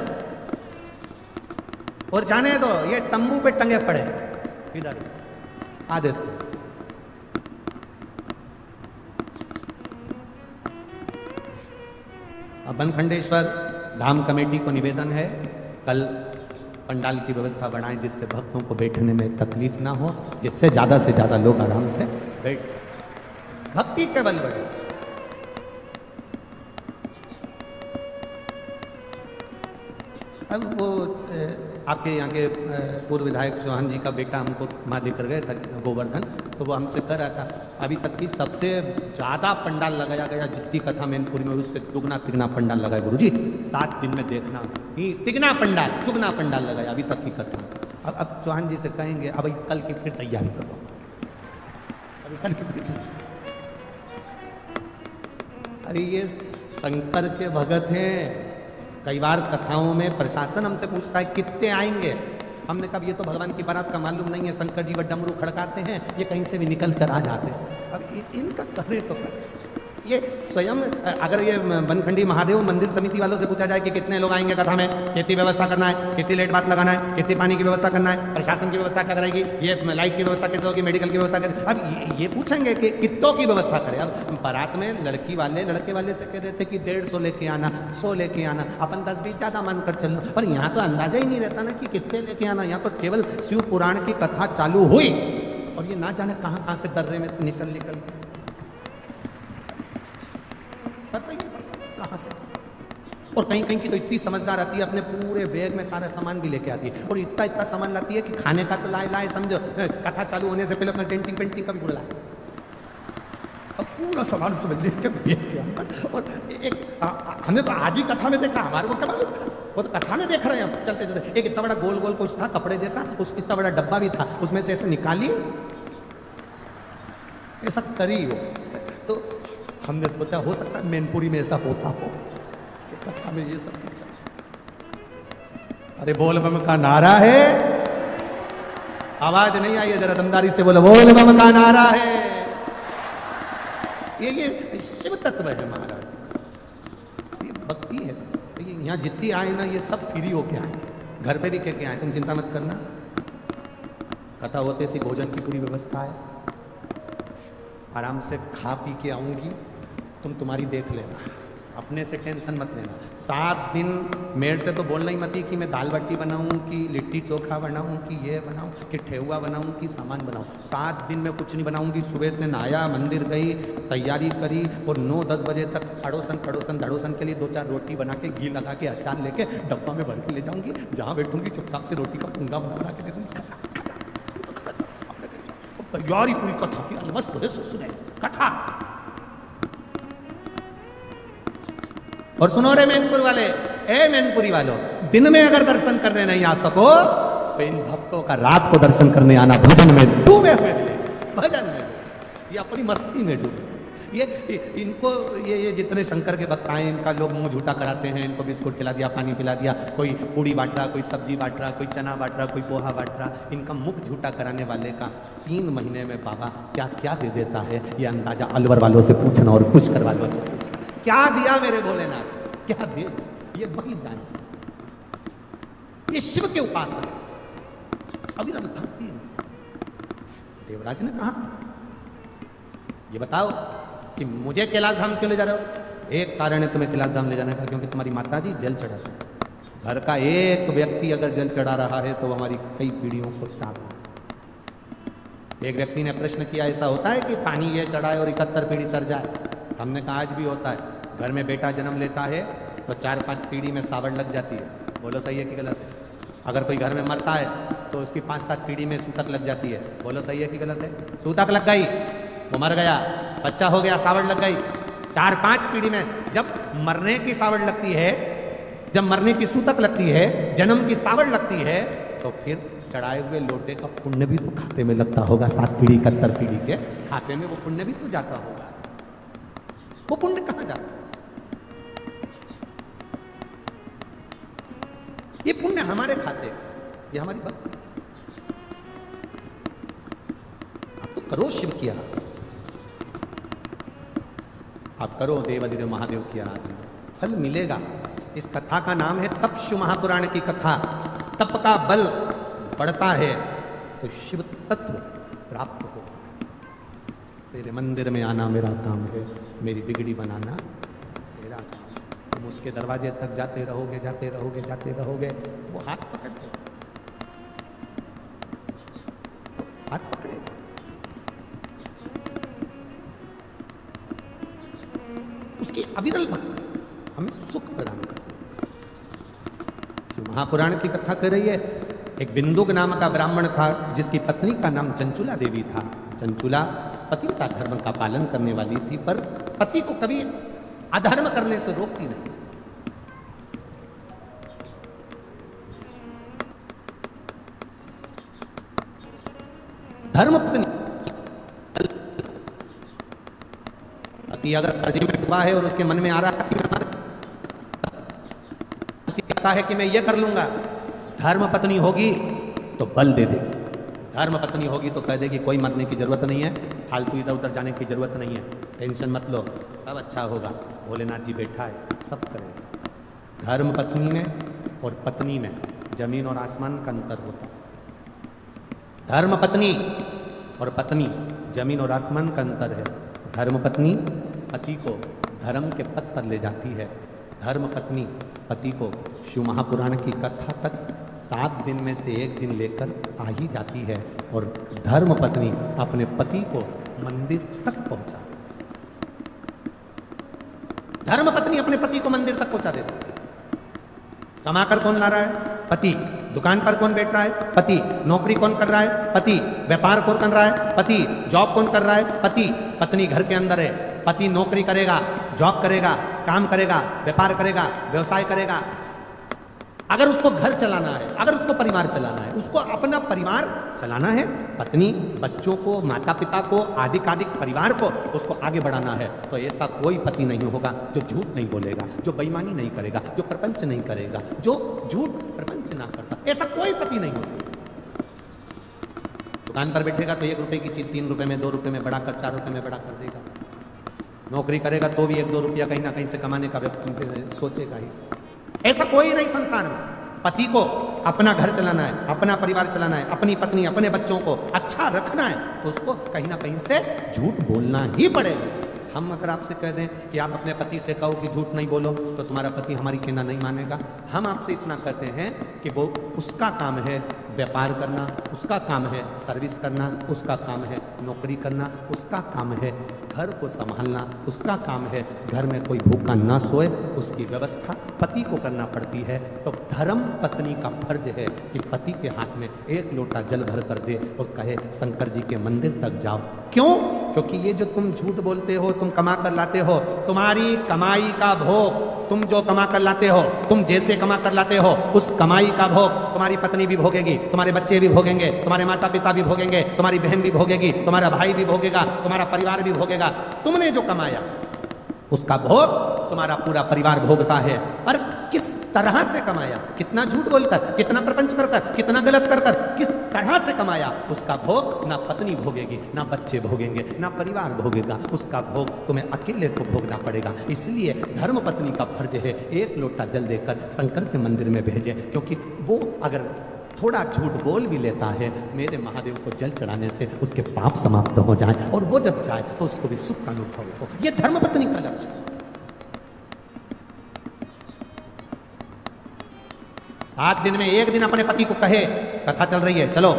और जाने तो ये तंबू पे टंगे पड़े इधर आधे से। अब बनखंडेश्वर धाम कमेटी को निवेदन है, कल पंडाल की व्यवस्था बढ़ाएं जिससे भक्तों को बैठने में तकलीफ ना हो, जिससे ज्यादा से ज्यादा लोग आराम से बैठ सकें, भक्ति के बल बढ़े। अब वो आपके यहाँ के पूर्व विधायक चौहान जी का बेटा हमको वहाँ लेकर गए था गोवर्धन, तो वो हमसे कह रहा था अभी तक की सबसे ज़्यादा पंडाल लगाया गया जितनी कथा मैनपुरी में, उससे दुगना तिगना पंडाल लगाया गुरुजी। 7 दिन में देखना ही तिगना पंडाल चुगना पंडाल लगाया अभी तक की कथा। अब चौहान जी से कहेंगे अब कल की फिर तैयारी करो, अभी कल की फिर। अरे ये शंकर के भगत हैं। कई बार कथाओं में प्रशासन हमसे पूछता है कितने आएंगे, हमने कहा ये तो भगवान की बारात का मालूम नहीं है, शंकर जी व डमरू खड़काते हैं, ये कहीं से भी निकल कर आ जाते हैं। अब इनका करे तो करे। ये स्वयं अगर ये बनखंडी महादेव मंदिर समिति वालों से पूछा जाए कि कितने लोग आएंगे कथा में, कितनी व्यवस्था करना है, कितनी लेट बात लगाना है, कितनी पानी की व्यवस्था करना है, प्रशासन की व्यवस्था क्या करेगी, ये लाइट की व्यवस्था कैसे होगी, मेडिकल की व्यवस्था कैसे, अब ये पूछेंगे कि कितनों की व्यवस्था करें। अब बारात में लड़की वाले लड़के वाले से कह देते कि 150 लेके आना, 100 लेके आना, अपन 10-20 ज़्यादा मानकर चल लो। पर यहाँ तो अंदाजा ही नहीं रहता ना कि कितने लेके आना। यहाँ तो केवल शिव पुराण की कथा चालू हुई और ये ना जाने कहाँ कहाँ से दर्रे में से निकल कहां से। और कहीं कहीं की तो इतनी समझदार आती है, अपने पूरे बैग में सारा सामान भी लेके आती है, और इतना सामान लाती है कि खाने का तो लाए समझो, कथा चालू होने से पहले अपना टेंटिंग पेंटिंग का भी पूरा लाए, अब पूरा सामान सब लेके बैग के अंदर। और एक हमने तो आज ही कथा में देखा, हमारे को क्या मालूम था, वो तो कथा में देख रहे हैं चलते चलते। एक इतना बड़ा गोल गोल कुछ था कपड़े जैसा, उस इतना बड़ा डब्बा भी था, उसमें से ऐसे निकाली ऐसा करी हो। तो हमने सोचा हो सकता है मैनपुरी में ऐसा होता हो, कथा में ये सब। अरे बोल बम का नारा है, आवाज नहीं आई है, जरा दमदारी से बोलो, बोल बम का नारा है। ये शिव तत्व है महाराज, ये भक्ति है। ये यहाँ जितनी आए ना ये सब फ्री होके आए, घर पे भी कह के आए, तुम चिंता मत करना, कथा होते सी भोजन की पूरी व्यवस्था है, आराम से खा पी के आऊंगी, तुम तुम्हारी देख लेना, अपने से टेंशन मत लेना। 7 दिन मेरे से तो बोलना ही मत ही कि मैं दाल बाटी बनाऊं, कि लिट्टी चोखा बनाऊं, कि ये बनाऊं, कि ठेहुआ बनाऊं, कि सामान बनाऊं। 7 दिन में कुछ नहीं बनाऊंगी। सुबह से नहाया, मंदिर गई, तैयारी करी और 9-10 बजे तक अड़ोसन धड़ोसन के लिए 2-4 रोटी बना के घी लगा के अचार लेके डब्बा में भर के ले जाऊंगी। जहाँ बैठूंगी चुपचाप से रोटी का पुंगा बना के दे दूंगी। तैयारी पूरी कथा की मस्त हो सुने कथा। और सुनो रे मैनपुर वाले, ए मैनपुरी वालों, दिन में अगर दर्शन करने नहीं आ सको तो इन भक्तों का रात को दर्शन करने आना। भजन में डूबे हुए मिले, भजन में ये अपनी मस्ती में डूबे। ये इनको ये जितने शंकर के भक्त आए, इनका लोग मुंह झूठा कराते हैं। इनको बिस्कुट खिला दिया, पानी पिला दिया, कोई पूड़ी बांट रहा, कोई सब्जी बांट रहा, कोई चना बांट रहा, कोई पोहा बांट रहा। इनका मुख झूठा कराने वाले का 3 महीने में बाबा क्या क्या दे देता है, ये अंदाजा अलवर वालों से पूछना और पुष्कर वालों से पूछना। क्या दिया मेरे भोलेनाथ, क्या दे, ये वही जान सकते। ये शिव के उपासक है, अविरल भक्ति। देवराज ने कहा, ये बताओ कि मुझे कैलाश धाम क्यों ले जा रहे हो? एक कारण है तुम्हें कैलाश धाम ले जाने का, क्योंकि तुम्हारी माता जी जल चढ़ाते हैं। घर का एक व्यक्ति अगर जल चढ़ा रहा है तो हमारी कई पीढ़ियों को ताप है। एक व्यक्ति ने प्रश्न किया, ऐसा होता है कि पानी ये चढ़ाए और 71 पीढ़ी तर जाए? हमने कहा आज भी होता है। घर में बेटा जन्म लेता है तो 4-5 पीढ़ी में सावड़ लग जाती है। बोलो सही है कि गलत है? अगर कोई घर में मरता है तो उसकी 5-7 पीढ़ी में सूतक लग जाती है। बोलो सही है कि गलत है? सूतक लग गई, वो मर गया, बच्चा हो गया, सावड़ लग गई। 4-5 पीढ़ी में जब मरने की सावड़ लगती है, जब मरने की सूतक लगती है, जन्म की सावड़ लगती है, तो फिर चढ़ाए हुए लोटे का पुण्य भी तो खाते में लगता होगा। 7 पीढ़ी 71 पीढ़ी के खाते में वो पुण्य भी तो जाता होगा। वो पुण्य कहां जाता है? ये पुण्य हमारे खाते, ये हमारी भक्ति। आप तो करो शिव की आराधना, आप करो देवाधिदेव महादेव की आराधना, फल मिलेगा। इस कथा का नाम है तप शिव महापुराण की कथा। तप का बल बढ़ता है तो शिव तत्व प्राप्त होगा। तेरे मंदिर में आना मेरा काम है, मेरी बिगड़ी बनाना मेरा काम। तुम उसके दरवाजे तक जाते रहोगे, जाते रहोगे, जाते रहोगे, वो हाथ पकड़ लेगा, हाथ पकड़ेगा। उसकी अविरल भक्ति हमें सुख प्रदान करती है। महापुराण की कथा कर रही है, एक बिंदुक नाम का ब्राह्मण था जिसकी पत्नी का नाम चंचुला देवी था। चंचुला पतिव्रता धर्म का पालन करने वाली थी, पर पति को कभी अधर्म करने से रोकती नहीं। धर्म पत्नी पति अगर कर्जे में डूबा है और उसके मन में आ रहा है कि मैं ये कर लूंगा, धर्म पत्नी होगी तो बल दे देगी। धर्म पत्नी होगी तो कह देगी कोई मरने की जरूरत नहीं है, फालतू इधर उधर जाने की जरूरत नहीं है, टेंशन मत लो, सब अच्छा होगा, भोलेनाथ जी बैठा है, सब करेगा। धर्म पत्नी में और पत्नी में जमीन और आसमान का अंतर होता है। धर्म पत्नी और पत्नी जमीन और आसमान का अंतर है। धर्म पत्नी पति को धर्म के पथ पर ले जाती है। धर्म पत्नी पति को शिव महापुराण की कथा तक 7 दिन में से 1 दिन लेकर आ ही जाती है, और धर्म पत्नी अपने पति को मंदिर तक पहुंचा देती है। धर्म पत्नी अपने पति को मंदिर तक पहुंचा देती है। कमाकर कौन ला रहा है? पति। दुकान पर कौन बैठ रहा है? पति। नौकरी कौन कर रहा है? पति। व्यापार कौन कर रहा है? पति। जॉब कौन कर रहा है? पति। पत्नी घर के अंदर है, पति नौकरी करेगा, जॉब करेगा, काम करेगा, व्यापार करेगा, व्यवसाय करेगा। अगर उसको घर चलाना है, अगर उसको परिवार चलाना है, उसको अपना परिवार चलाना है, पत्नी बच्चों को, माता पिता को, आदिक परिवार को उसको आगे बढ़ाना है, तो ऐसा कोई पति नहीं होगा जो झूठ नहीं बोलेगा, जो बेईमानी नहीं करेगा, जो प्रपंच नहीं करेगा, जो झूठ प्रपंच ना करता। ऐसा कोई पति नहीं हो सकता। दुकान पर बैठेगा तो 1 रुपए की चीज 3 रुपए में, 2 रुपए में बढ़ा कर 4 रुपए में बढ़ा कर देगा। नौकरी करेगा तो भी 1-2 रुपया कहीं ना कहीं से कमाने का सोचेगा ही। ऐसा कोई नहीं संसार में। पति को अपना घर चलाना है, अपना परिवार चलाना है, अपनी पत्नी अपने बच्चों को अच्छा रखना है, तो उसको कहीं ना कहीं से झूठ बोलना ही पड़ेगा। हम अगर आपसे कह दें कि आप अपने पति से कहो कि झूठ नहीं बोलो, तो तुम्हारा पति हमारी कहना नहीं मानेगा। हम आपसे इतना कहते हैं कि वो उसका काम है व्यापार करना, उसका काम है सर्विस करना, उसका काम है नौकरी करना, उसका काम है घर को संभालना, उसका काम है घर में कोई भूखा ना सोए, उसकी व्यवस्था पति को करना पड़ती है। तो धर्म पत्नी का फर्ज है कि पति के हाथ में एक लोटा जल भर कर दे और कहे शंकर जी के मंदिर तक जाओ। क्यों? क्योंकि ये जो तुम झूठ बोलते हो, तुम कमा कर लाते हो, तुम्हारी कमाई का भोग, तुम जो कमा कर लाते हो, तुम जैसे कमा कर लाते हो, उस कमाई का भोग तुम्हारी पत्नी भी भोगेगी, तुम्हारे बच्चे भी भोगेंगे, तुम्हारे माता पिता भी भोगेंगे, तुम्हारी बहन भी भोगेगी, तुम्हारा भाई भी भोगेगा, तुम्हारा परिवार भी भोगेगा। तुमने जो कमाया उसका भोग तुम्हारा पूरा परिवार भोगता है। पर किस तरह से कमाया, कितना झूठ बोलकर, कितना प्रपंच कर कर, कितना गलत कर कर, किस तरह से कमाया, उसका भोग ना पत्नी भोगेगी, ना बच्चे भोगेंगे, ना परिवार भोगेगा, उसका भोग तुम्हें अकेले को भोगना पड़ेगा। इसलिए धर्म पत्नी का फर्ज है एक लोटा जल देकर शंकर के मंदिर में भेजे, क्योंकि वो अगर थोड़ा झूठ बोल भी लेता है, मेरे महादेव को जल चढ़ाने से उसके पाप समाप्त हो जाए, और वो जब जाए तो उसको भी सुख का अनुभव हो। ये धर्म पत्नी का लक्ष्य है। 7 दिन में 1 दिन अपने पति को कहे कथा चल रही है चलो,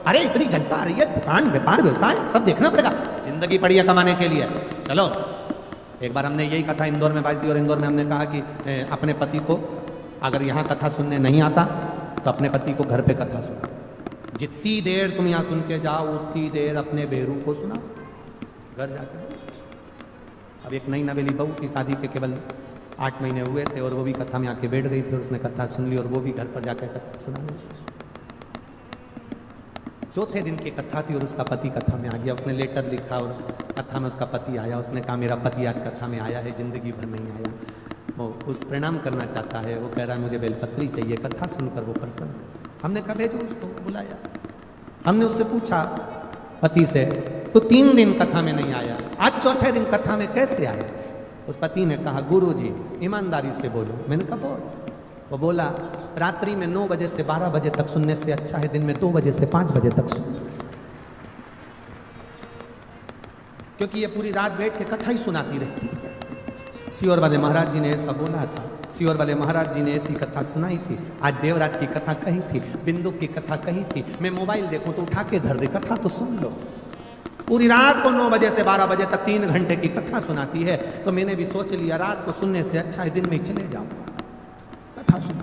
अरे इतनी जनता आ रही है, दुकान व्यापार व्यवसाय सब देखना पड़ेगा, जिंदगी पड़ी है कमाने के लिए, चलो। एक बार हमने यही कथा इंदौर में बाज दी, और इंदौर में हमने कहा कि अपने पति को अगर यहाँ कथा सुनने नहीं आता तो अपने पति को घर पे कथा सुना, जितनी देर तुम यहाँ सुन के जाओ उतनी देर अपने बेरू को सुना घर जाके। अब एक नई नवेली बहू की शादी के केवल 8 महीने हुए थे, और वो भी कथा में आके बैठ गई थी, और उसने कथा सुन ली, और वो भी घर पर जाकर कथा सुनाने लगी। चौथे दिन की कथा थी और उसका पति कथा में आ गया, उसने लेटर लिखा और कथा में उसका पति आया, उसने कहा मेरा पति आज कथा में आया है, जिंदगी भर नहीं आया, वो उस प्रणाम करना चाहता है, वो कह रहा है मुझे बेलपत्री चाहिए, कथा सुनकर वो प्रसन्न है। हमने कहा भेजो उसको, बुलाया। हमने उससे पूछा पति से, तो 3 दिन कथा में नहीं आया, आज चौथे दिन कथा में कैसे आया? उस पति ने कहा गुरुजी ईमानदारी से बोलो। मैंने कहा बोल। वो बोला रात्रि में 9 बजे से 12 बजे तक सुनने से अच्छा है दिन में 2 बजे से 5 बजे तक सुन, क्योंकि ये पूरी रात बैठ के कथा ही सुनाती रहती है। सियोर वाले महाराज जी ने ऐसा बोला था, सियोर वाले महाराज जी ने ऐसी कथा सुनाई थी, आज देवराज की कथा कही थी, बिंदु की कथा कही थी। मैं मोबाइल देखूं तो उठा के धर दे, कथा तो सुन लो। पूरी रात को 9 बजे से 12 बजे तक 3 घंटे की कथा सुनाती है, तो मैंने भी सोच लिया रात को सुनने से अच्छा है दिन में चले जाऊंगा, कथा सुन।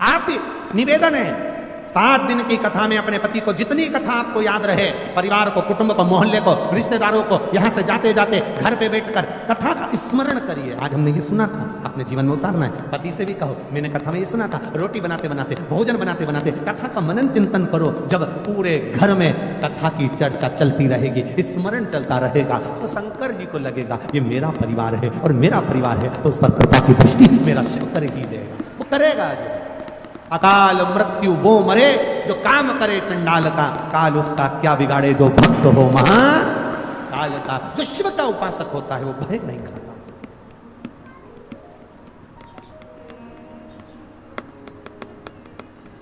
आप भी निवेदन है 7 दिन की कथा में अपने पति को जितनी कथा आपको याद रहे, परिवार को, कुटुंब को, मोहल्ले को, रिश्तेदारों को, यहां से जाते जाते घर पे बैठकर कथा का स्मरण करिए। आज हमने ये सुना था, अपने जीवन में उतारना है। पति से भी कहो मैंने कथा में ये सुना था, रोटी बनाते बनाते, भोजन बनाते बनाते कथा का मनन चिंतन करो। जब पूरे घर में कथा की चर्चा चलती रहेगी, स्मरण चलता रहेगा, तो शंकर जी को लगेगा ये मेरा परिवार है, और मेरा परिवार है तो उस पर कृपा की दृष्टि मेरा शंकर ही देगा, वो करेगा। अकाल मृत्यु वो मरे जो काम करे चंडाल का, काल उसका क्या बिगाड़े जो भक्त हो महाकाल का। जो शिव का उपासक होता है वो भय नहीं खाता।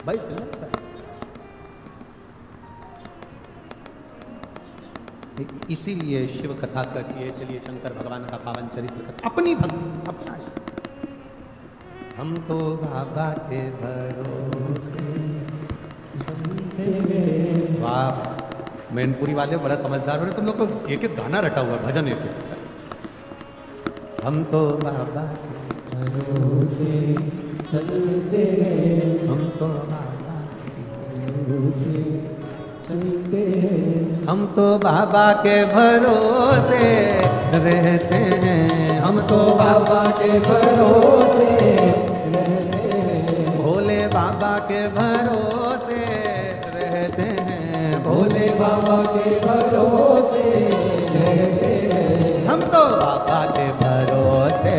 भय से लगता है। इसीलिए शिव कथा कहती है, इसलिए शंकर भगवान का पावन चरित्र कथा, अपनी भक्ति अपना। हम तो बाबा के भरोसे। वाह मैनपुरी वाले बड़ा समझदार हो रहे, तुम लोग को एक एक गाना रटा हुआ, भजन एक एक। हम तो बाबा के भरोसे चलते हैं, हम तो बाबा के भरोसे चलते हैं, हम तो बाबा के भरोसे रहते हैं, हम तो बाबा के भरोसे रहते हैं, भोले बाबा के भरोसे रहते हैं, भोले बाबा के भरोसे रहते हैं, हम तो बाबा के भरोसे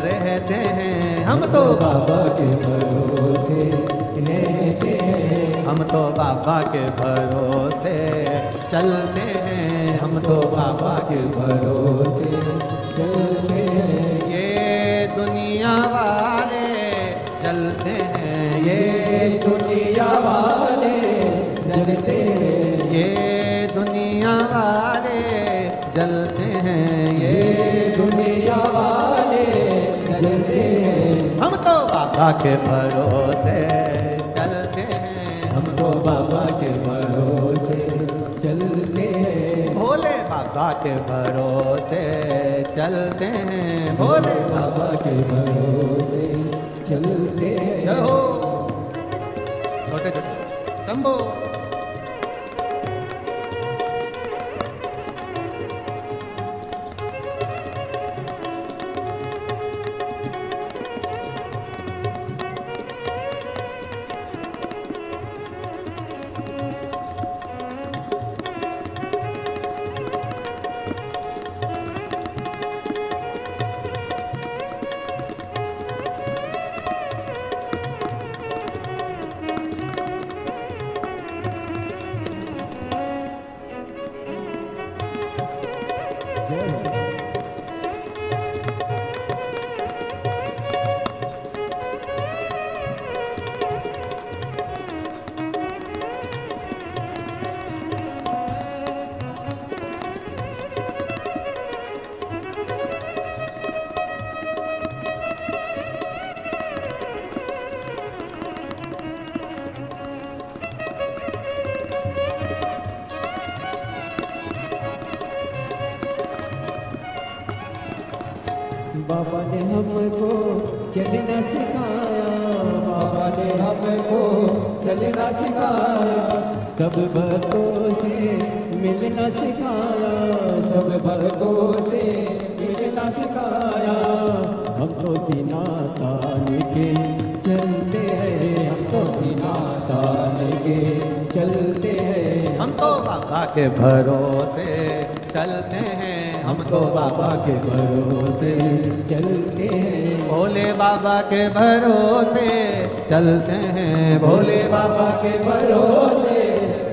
रहते हैं, हम तो बाबा के भरोसे रहते हैं, हम तो बाबा के भरोसे चलते हैं, हम तो बाबा के भरोसे चलते हैं। ये दुनिया वाले चलते चलते हैं ये दुनिया वाले जलते हैं, ये दुनिया वाले जलते हैं ये दुनिया वाले जलते हैं। हम तो बाबा के भरोसे चलते हैं, हम तो बाबा के भरोसे चलते हैं, भोले बाबा के भरोसे चलते हैं, भोले बाबा के भरोसे चलते हैं। जय हो छोटे छोटे शंभो। बाबा ने हमको चलना सिखाया, बाबा ने हमको चलना सिखाया, सब भक्तों से मिलना सिखाया, सब भक्तों से मिलना सिखाया। हम तो सीना तान के चलते हैं, हम तो सीना तान के चलते हैं। हम तो बाबा के भरोसे चलते हैं, हम तो बाबा के भरोसे चलते हैं, भोले बाबा के भरोसे चलते हैं, भोले बाबा के भरोसे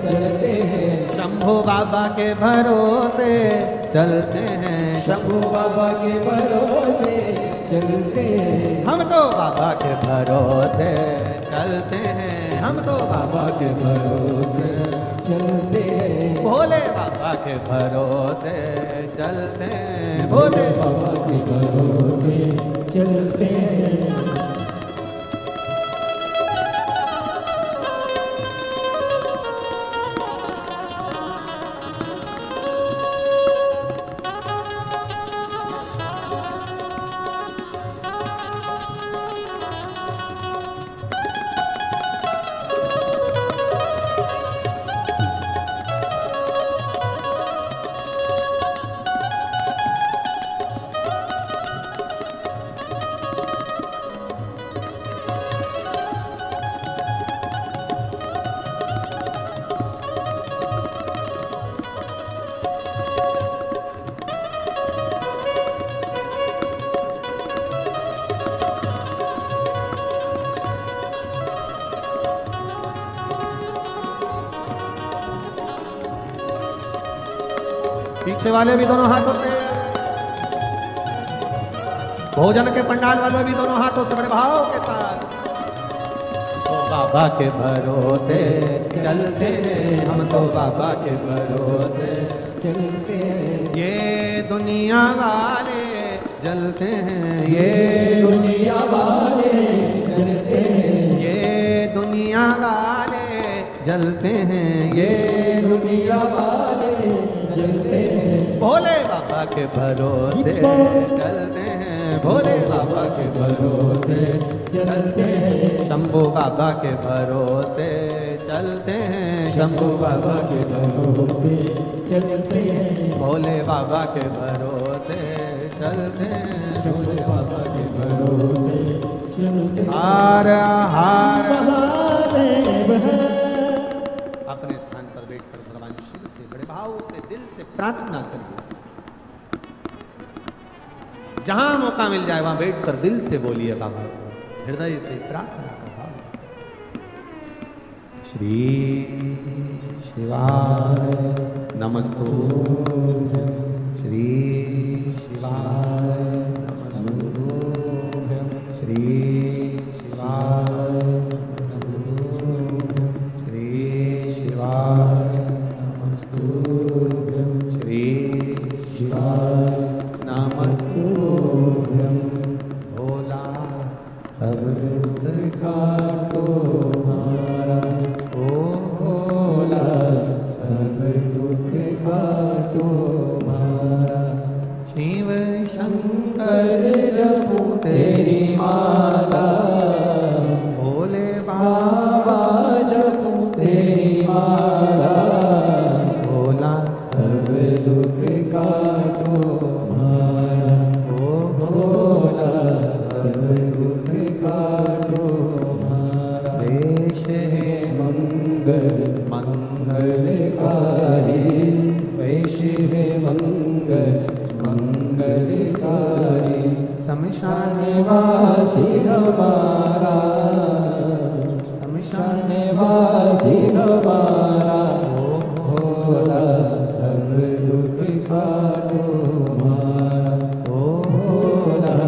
चलते हैं, शंभू बाबा के भरोसे चलते हैं, शंभू बाबा के भरोसे चलते हैं। हम तो बाबा के भरोसे चलते हैं, हम तो बाबा के भरोसे चलते हैं, भोले बाबा के भरोसे चलते हैं, भोले बाबा के भरोसे चलते हैं। पीछे वाले भी दोनों हाथों से, भोजन के पंडाल वाले भी दोनों हाथों से बड़े भाव के साथ। तो बाबा के भरोसे चलते हैं, हम तो बाबा के भरोसे चलते हैं, ये दुनिया वाले जलते हैं, ये दुनिया वाले जलते हैं, ये दुनिया वाले जलते हैं, ये दुनिया वाले जलते हैं। भोले बाबा के भरोसे चलते हैं, भोले बाबा के भरोसे चलते हैं, शंभू बाबा के भरोसे चलते हैं, शंभू बाबा के भरोसे चलते हैं, भोले बाबा के भरोसे चलते हैं, शंभू बाबा के भरोसे चलते हैं। हार हार महादेव है। अपने स्थान पर बैठकर भगवान शिव से बड़े भाव से दिल से प्रार्थना करिए। जहां मौका मिल जाए वहां बैठकर दिल से बोलिए बाबा को, हृदय से प्रार्थना का भाव। श्री शिवाय नमस्तुभ्यं, श्री शिवाय नमस्तुभ्यं, श्री शिवाय आवाज तेरी माला, भोला सब दुख काटो मारा, ओ भोला सब दुख काटो मारा। वेश है मंगल मंगलकारी, वेश है मंगल मंगलकारी, शमशान वासी हमारा, शमशान वासी हमारा, ओ भोला सब दुख काटो मारा, ओ भोला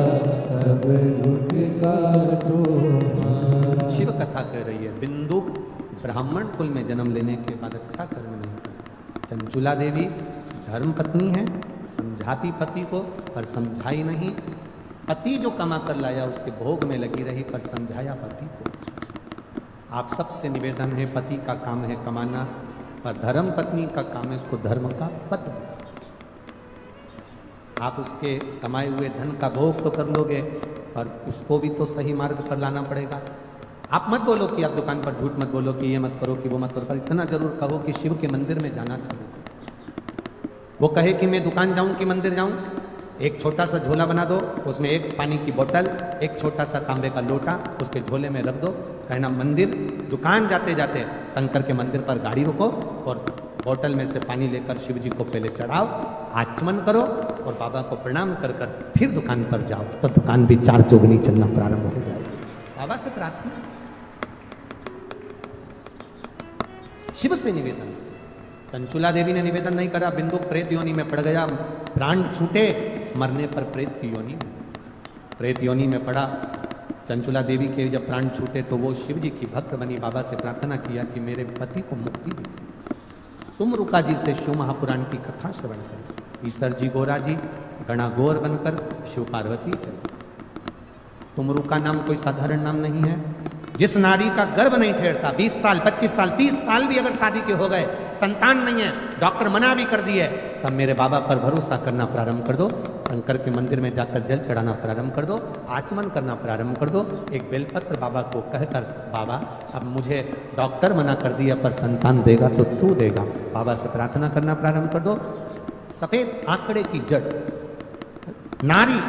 सब दुख काटो मारा। शिव कथा कह रही है, बिंदु ब्राह्मण कुल में जन्म लेने के बाद अच्छा कर्म नहीं करे। चंचुला देवी धर्म पत्नी है, समझाती पति को पर समझाई नहीं। पति जो कमा कर लाया उसके भोग में लगी रही पर समझाया पति को। आप सबसे निवेदन है, पति का काम है कमाना, पर धर्म पत्नी का काम है उसको धर्म का पथ दिखाना। आप उसके कमाए हुए धन का भोग तो कर लोगे, पर उसको भी तो सही मार्ग पर लाना पड़ेगा। आप मत बोलो कि आप दुकान पर झूठ मत बोलो कि ये मत करो कि वो मत करो, पर इतना जरूर कहो कि शिव के मंदिर में जाना चालू करो। वो कहे कि मैं दुकान जाऊं कि मंदिर जाऊं, एक छोटा सा झोला बना दो, उसमें एक पानी की बोतल, एक छोटा सा तांबे का लोटा उसके झोले में रख दो। कहना मंदिर, दुकान जाते जाते शंकर के मंदिर पर गाड़ी रुको और बोतल में से पानी लेकर शिव जी को पहले चढ़ाओ, आचमन करो और बाबा को प्रणाम कर कर फिर दुकान पर जाओ, तो दुकान भी चार चौगनी चलना प्रारंभ हो जाएगी। बाबा से प्रार्थना, शिव से निवेदन। चंचुला देवी ने निवेदन नहीं करा, बिंदु प्रेत योनि में पड़ गया, प्राण छूटे, मरने पर प्रेत की योनि में, प्रेत योनि में पड़ा। चंचुला देवी के जब प्राण छूटे तो वो शिव जी की भक्त बनी, बाबा से प्रार्थना किया कि मेरे पति को मुक्ति दीजिए। तुम रुका जी से शिव महापुराण की कथा श्रवण करें। ईश्वर जी गोरा जी गणागोर बनकर शिव पार्वती चले। तुमरू का नाम कोई साधारण नाम नहीं है। जिस नारी का गर्भ नहीं ठहरता, 20 साल 25 साल 30 साल भी अगर शादी के हो गए, संतान नहीं है, डॉक्टर मना भी कर दिए, तब मेरे बाबा पर भरोसा करना प्रारंभ कर दो। शंकर के मंदिर में जाकर जल चढ़ाना प्रारंभ कर दो, आचमन करना प्रारंभ कर दो। एक बेलपत्र बाबा को कहकर, बाबा अब मुझे डॉक्टर मना कर दिया पर संतान देगा तो तू देगा, बाबा से प्रार्थना करना प्रारंभ कर दो। सफेद आंकड़े की जड़ नारी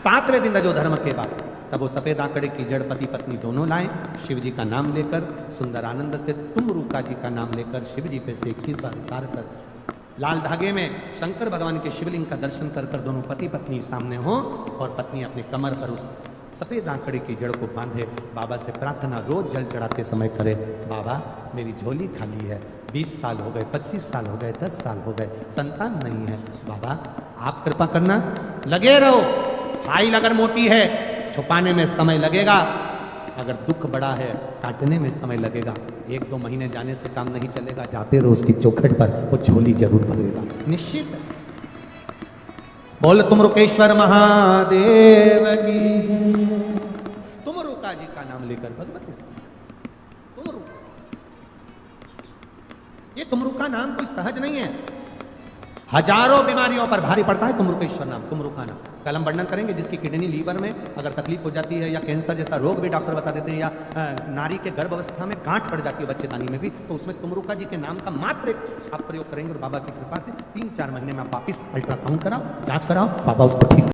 7वें दिन रजो धर्म के बाद, तब वो सफेद आंकड़े की जड़ पति पत्नी दोनों लाए, शिव जी का नाम लेकर सुंदर आनंद से तुम रूका जी का नाम लेकर शिव जी पे से 21 बार उतार कर लाल धागे में शंकर भगवान के शिवलिंग का दर्शन कर कर दोनों पति पत्नी सामने हो और पत्नी अपने कमर पर उस सफेद आंकड़े की जड़ को बांधे। बाबा से प्रार्थना रोज जल चढ़ाते समय करे, बाबा मेरी झोली खाली है, 20 साल हो गए, 25 साल हो गए, 10 साल हो गए, संतान नहीं है, बाबा आप कृपा करना। लगे रहो, फाइल अगर मोटी है छुपाने में समय लगेगा, अगर दुख बड़ा है काटने में समय लगेगा, 1-2 महीने जाने से काम नहीं चलेगा, जाते रहो उसकी चौखट पर, वो झोली जरूर बनेगा निश्चित। बोल तुम रुकेश्वर महादेव की, तुम रुका जी का नाम लेकर भगवती तुम रुका। ये तुम रुका नाम कोई सहज नहीं है, हजारों बीमारियों पर भारी पड़ता है तुमरुकेश्वर नाम, तुमरुका नाम। कल हम वर्णन करेंगे जिसकी किडनी लीवर में अगर तकलीफ हो जाती है या कैंसर जैसा रोग भी डॉक्टर बता देते हैं, या नारी के गर्भ अवस्था में गांठ पड़ जाती है बच्चेदानी में भी, तो उसमें तुमरुका जी के नाम का मात्र एक आप प्रयोग करेंगे और बाबा की कृपा से 3-4 महीने में आप वापिस अल्ट्रासाउंड कराओ, जांच कराओ, बाबा उसको ठीक